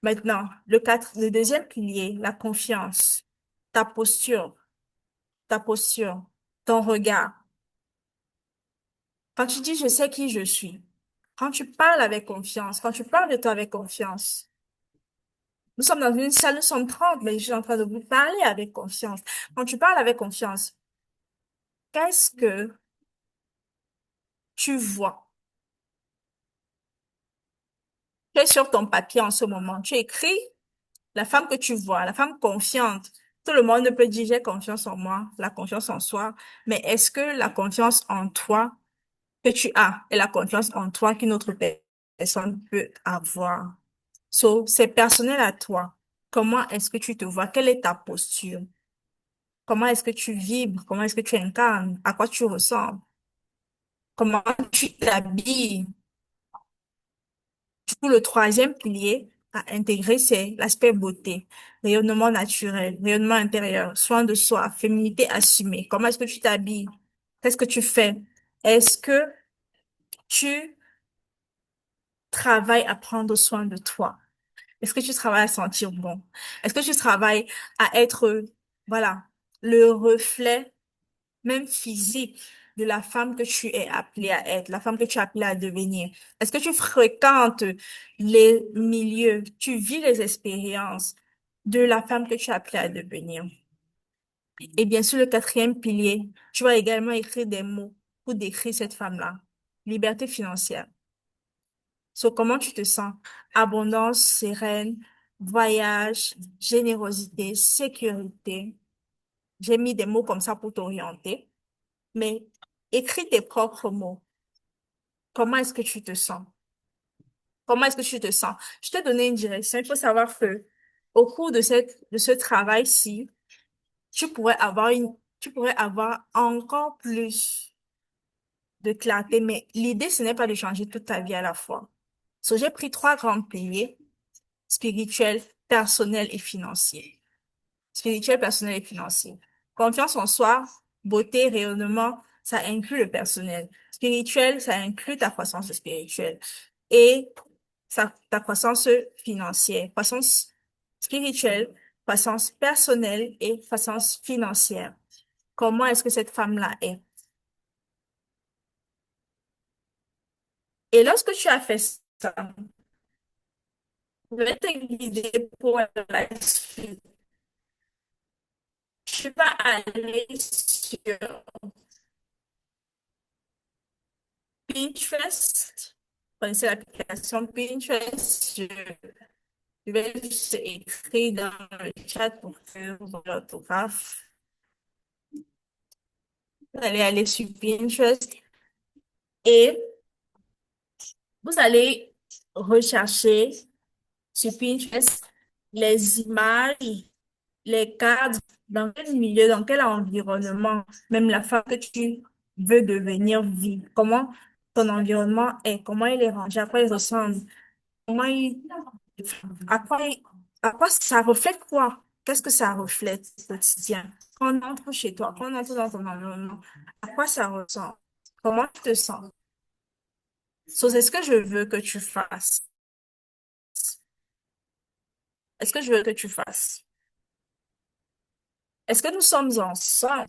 Maintenant, le deuxième pilier, la confiance, ta posture, ta posture, ton regard. Quand tu dis je sais qui je suis, quand tu parles avec confiance, quand tu parles de toi avec confiance, nous sommes dans une salle, nous sommes 30, mais je suis en train de vous parler avec confiance. Quand tu parles avec confiance, qu'est-ce que tu vois? Tu es sur ton papier en ce moment, tu écris la femme que tu vois, la femme confiante. Tout le monde ne peut dire j'ai confiance en moi, la confiance en soi, mais est-ce que la confiance en toi que tu as et la confiance en toi qu'une autre personne peut avoir? So, c'est personnel à toi. Comment est-ce que tu te vois? Quelle est ta posture? Comment est-ce que tu vibres? Comment est-ce que tu incarnes? À quoi tu ressembles? Comment tu t'habilles? Du coup, le troisième pilier à intégrer, c'est l'aspect beauté, rayonnement naturel, rayonnement intérieur, soin de soi, féminité assumée. Comment est-ce que tu t'habilles? Qu'est-ce que tu fais? Est-ce que tu travailles à prendre soin de toi? Est-ce que tu travailles à sentir bon? Est-ce que tu travailles à être, voilà, le reflet même physique de la femme que tu es appelée à être, la femme que tu es appelée à devenir? Est-ce que tu fréquentes les milieux, tu vis les expériences de la femme que tu es appelée à devenir? Et bien sûr, le quatrième pilier, tu vas également écrire des mots pour décrire cette femme-là. Liberté financière. So, comment tu te sens? Abondance, sereine, voyage, générosité, sécurité. J'ai mis des mots comme ça pour t'orienter. Mais écris tes propres mots. Comment est-ce que tu te sens? Comment est-ce que tu te sens? Je t'ai donné une direction. Il faut savoir que au cours de ce travail-ci, tu pourrais avoir encore plus de clarté. Mais l'idée, ce n'est pas de changer toute ta vie à la fois. So, j'ai pris trois grands piliers: spirituel, personnel et financier. Spirituel, personnel et financier. Confiance en soi, beauté, rayonnement, ça inclut le personnel. Spirituel, ça inclut ta croissance spirituelle. Et ta croissance financière. Croissance spirituelle, croissance personnelle et croissance financière. Comment est-ce que cette femme-là est? Et lorsque tu as fait ça, je vais te guider pour la suite. Tu vas aller sur Pinterest. Vous connaissez l'application Pinterest? Je vais juste écrire dans le chat pour faire l'orthographe. Vous allez aller sur Pinterest et vous allez rechercher sur Pinterest les images les cadres, dans quel milieu, dans quel environnement, même la femme que tu veux devenir vit, comment ton environnement est, comment il est rangé, à quoi il ressemble, comment il, à quoi, à quoi ça reflète quoi? Qu'est-ce que ça reflète au quotidien? Quand on entre chez toi, quand on entre dans ton environnement, à quoi ça ressemble? Comment tu te sens? C'est ce que je veux que tu fasses. Est-ce que je veux que tu fasses? Est-ce que nous sommes ensemble?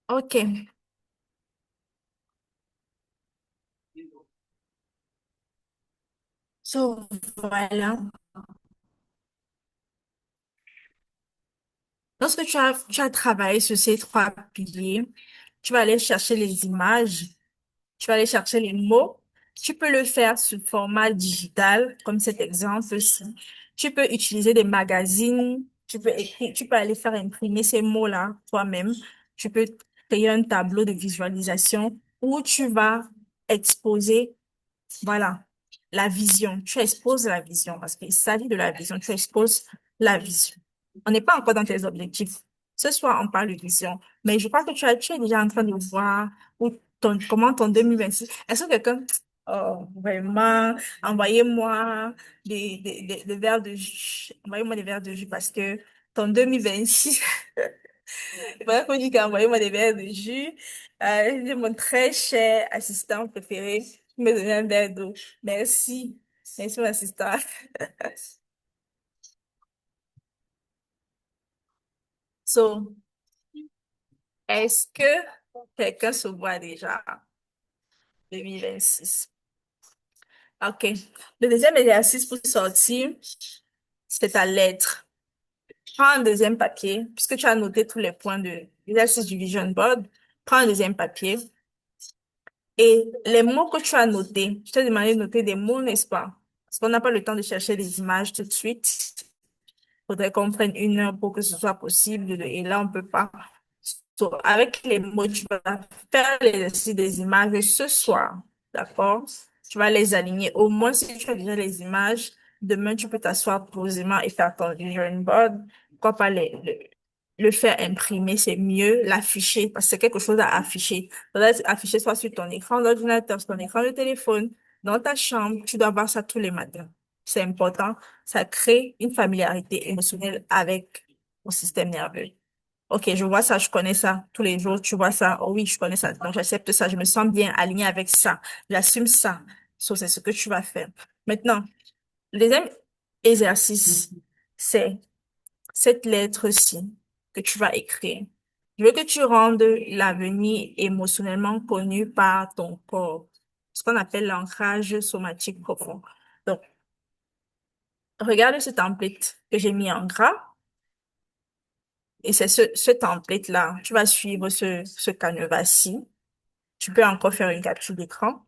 Ok. So, voilà. Lorsque tu as travaillé sur ces trois piliers, tu vas aller chercher les images, tu vas aller chercher les mots. Tu peux le faire sous format digital, comme cet exemple-ci. Tu peux utiliser des magazines, tu peux écrire, tu peux aller faire imprimer ces mots-là toi-même. Tu peux créer un tableau de visualisation où tu vas exposer, voilà, la vision. Tu exposes la vision parce qu'il s'agit de la vision. Tu exposes la vision. On n'est pas encore dans tes objectifs. Ce soir, on parle de vision. Mais je crois que tu es déjà en train de voir comment ton 2026. Est-ce que quelqu'un, oh, vraiment, envoyez-moi des verres de jus. Envoyez-moi des verres de jus parce que ton 2026, voilà qu'on dit qu'envoyez-moi des verres de jus. Mon très cher assistant préféré, me donner un verre d'eau. Merci. Merci, mon assistant. So, est-ce que quelqu'un se voit déjà 2026? OK. Le deuxième exercice pour sortir, c'est ta lettre. Prends un deuxième papier, puisque tu as noté tous les points de l'exercice du vision board. Prends un deuxième papier et les mots que tu as notés, je t'ai demandé de noter des mots, n'est-ce pas? Parce qu'on n'a pas le temps de chercher les images tout de suite. Faudrait qu'on prenne 1 heure pour que ce soit possible et là, on peut pas. So, avec les mots, tu vas faire l'exercice des images ce soir, d'accord? Tu vas les aligner. Au moins, si tu as déjà les images, demain, tu peux t'asseoir posément et faire ton vision board. Pourquoi pas le faire imprimer, c'est mieux, l'afficher, parce que c'est quelque chose à afficher. Ça doit être affiché soit sur ton écran d'ordinateur, sur ton écran de téléphone, dans ta chambre, tu dois voir ça tous les matins. C'est important. Ça crée une familiarité émotionnelle avec ton système nerveux. Ok, je vois ça, je connais ça tous les jours, tu vois ça. Oh oui, je connais ça. Donc, j'accepte ça, je me sens bien alignée avec ça. J'assume ça. So, c'est ce que tu vas faire. Maintenant, le deuxième exercice, c'est cette lettre-ci que tu vas écrire. Je veux que tu rendes l'avenir émotionnellement connu par ton corps, ce qu'on appelle l'ancrage somatique profond. Donc, regarde ce template que j'ai mis en gras et c'est ce template-là. Tu vas suivre ce canevas-ci. Tu peux encore faire une capture d'écran.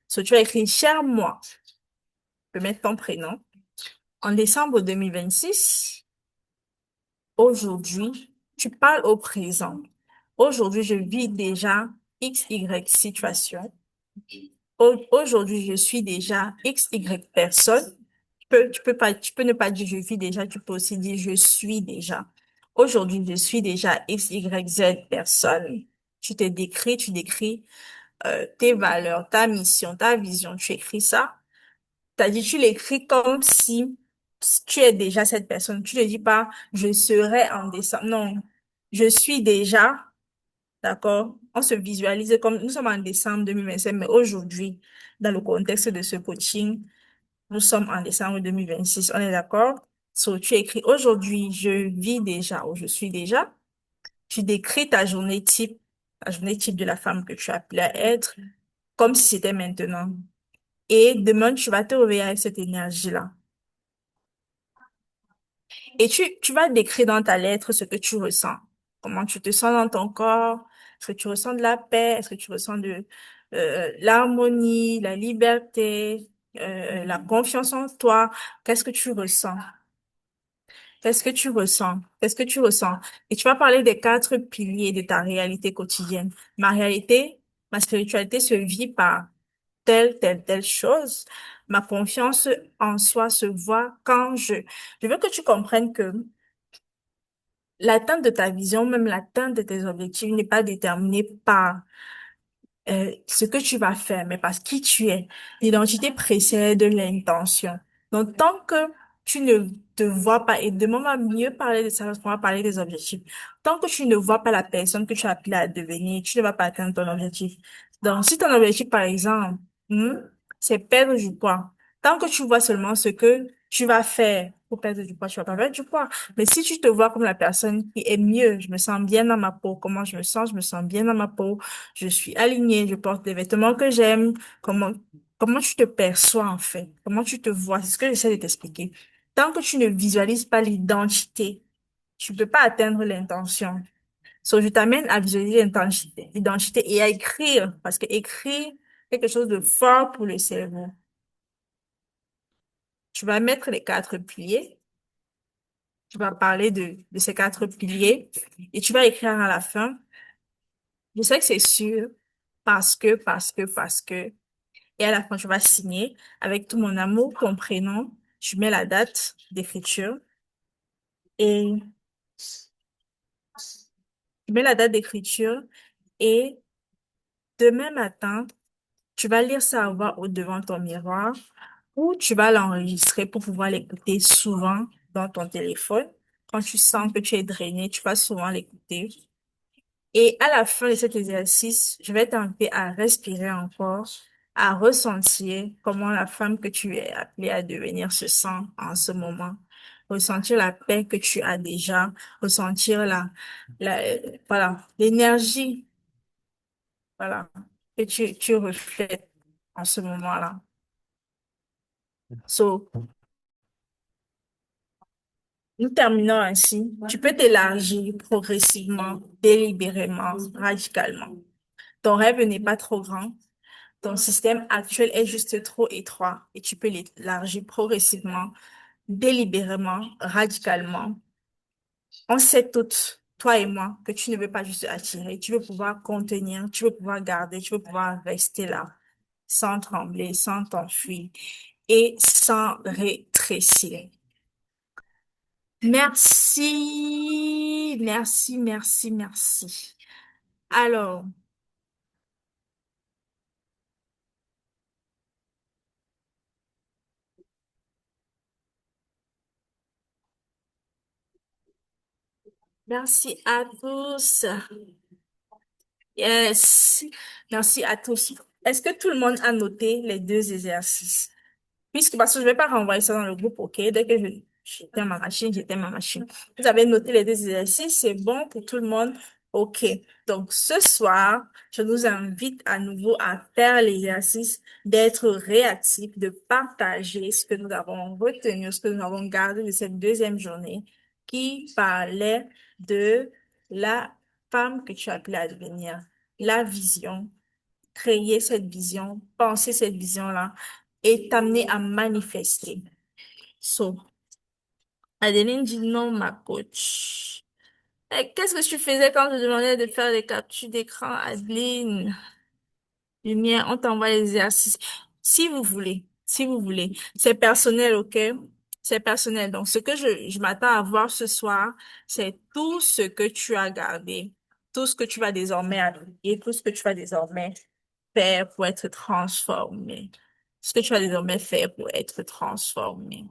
So, tu vas écrire cher moi. Tu peux mettre ton prénom. En décembre 2026, aujourd'hui, tu parles au présent. Aujourd'hui, je vis déjà X, Y situation. Aujourd'hui, je suis déjà X, Y personne. Tu peux ne pas dire je vis déjà, tu peux aussi dire je suis déjà. Aujourd'hui, je suis déjà X, Y, Z personne. Tu décris tes valeurs, ta mission, ta vision, tu écris ça. T'as dit, tu l'écris comme si tu es déjà cette personne. Tu ne dis pas, je serai en décembre. Non, je suis déjà, d'accord? On se visualise comme, nous sommes en décembre 2025, mais aujourd'hui, dans le contexte de ce coaching, nous sommes en décembre 2026. On est d'accord? So, tu écris, aujourd'hui, je vis déjà ou je suis déjà. Tu décris ta journée type de la femme que tu as appelée à être, comme si c'était maintenant. Et demain, tu vas te réveiller avec cette énergie-là. Et tu vas décrire dans ta lettre ce que tu ressens. Comment tu te sens dans ton corps? Est-ce que tu ressens de la paix? Est-ce que tu ressens de l'harmonie, la liberté, la confiance en toi? Qu'est-ce que tu ressens? Qu'est-ce que tu ressens? Qu'est-ce que tu ressens? Et tu vas parler des quatre piliers de ta réalité quotidienne. Ma réalité, ma spiritualité se vit par telle chose. Ma confiance en soi se voit quand je veux que tu comprennes que l'atteinte de ta vision, même l'atteinte de tes objectifs n'est pas déterminée par ce que tu vas faire, mais parce qui tu es. L'identité précède l'intention. Donc, tant que tu ne te vois pas, et demain on va mieux parler de ça, parce qu'on va parler des objectifs. Tant que tu ne vois pas la personne que tu as appelée à devenir, tu ne vas pas atteindre ton objectif. Donc, si ton objectif, par exemple, c'est perdre du poids, tant que tu vois seulement ce que tu vas faire pour perdre du poids, tu vas pas perdre du poids. Mais si tu te vois comme la personne qui est mieux, je me sens bien dans ma peau, comment je me sens bien dans ma peau, je suis alignée, je porte des vêtements que j'aime. Comment tu te perçois en fait? Comment tu te vois? C'est ce que j'essaie de t'expliquer. Tant que tu ne visualises pas l'identité, tu peux pas atteindre l'intention. So, je t'amène à visualiser l'identité et à écrire, parce que écrire, quelque chose de fort pour le cerveau. Tu vas mettre les quatre piliers, tu vas parler de ces quatre piliers et tu vas écrire à la fin. Je sais que c'est sûr parce que. Et à la fin, tu vas signer avec tout mon amour, ton prénom. Tu mets la date d'écriture et tu mets la date d'écriture et demain matin, tu vas lire ça à voix haute devant ton miroir ou tu vas l'enregistrer pour pouvoir l'écouter souvent dans ton téléphone. Quand tu sens que tu es drainé, tu vas souvent l'écouter. Et à la fin de cet exercice, je vais t'inviter à respirer encore, à ressentir comment la femme que tu es appelée à devenir se sent en ce moment. Ressentir la paix que tu as déjà, ressentir voilà, l'énergie, voilà, que tu reflètes en ce moment-là. So, nous terminons ainsi. Tu peux t'élargir progressivement, délibérément, radicalement. Ton rêve n'est pas trop grand. Ton système actuel est juste trop étroit et tu peux l'élargir progressivement, délibérément, radicalement. On sait toutes, toi et moi, que tu ne veux pas juste attirer, tu veux pouvoir contenir, tu veux pouvoir garder, tu veux pouvoir rester là, sans trembler, sans t'enfuir et sans rétrécir. Merci, merci, merci, merci. Alors, merci à tous. Yes. Merci à tous. Est-ce que tout le monde a noté les deux exercices? Puisque, parce que je vais pas renvoyer ça dans le groupe, ok? Dès que j'éteins ma machine, j'éteins ma machine. Vous avez noté les deux exercices, c'est bon pour tout le monde? Ok. Donc, ce soir, je nous invite à nouveau à faire l'exercice d'être réactif, de partager ce que nous avons retenu, ce que nous avons gardé de cette deuxième journée qui parlait de la femme que tu as appelée à devenir, la vision, créer cette vision, penser cette vision-là et t'amener à manifester. So, Adeline dit non, ma coach. Eh, qu'est-ce que tu faisais quand je demandais de faire les captures d'écran, Adeline? Lumière, on t'envoie les exercices. Si vous voulez, si vous voulez. C'est personnel, ok? C'est personnel. Donc, ce que je m'attends à voir ce soir, c'est tout ce que tu as gardé, tout ce que tu vas désormais appliquer, tout ce que tu vas désormais faire pour être transformé. Ce que tu vas désormais faire pour être transformé.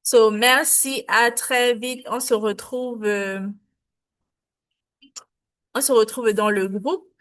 So, merci, à très vite. On se retrouve dans le groupe.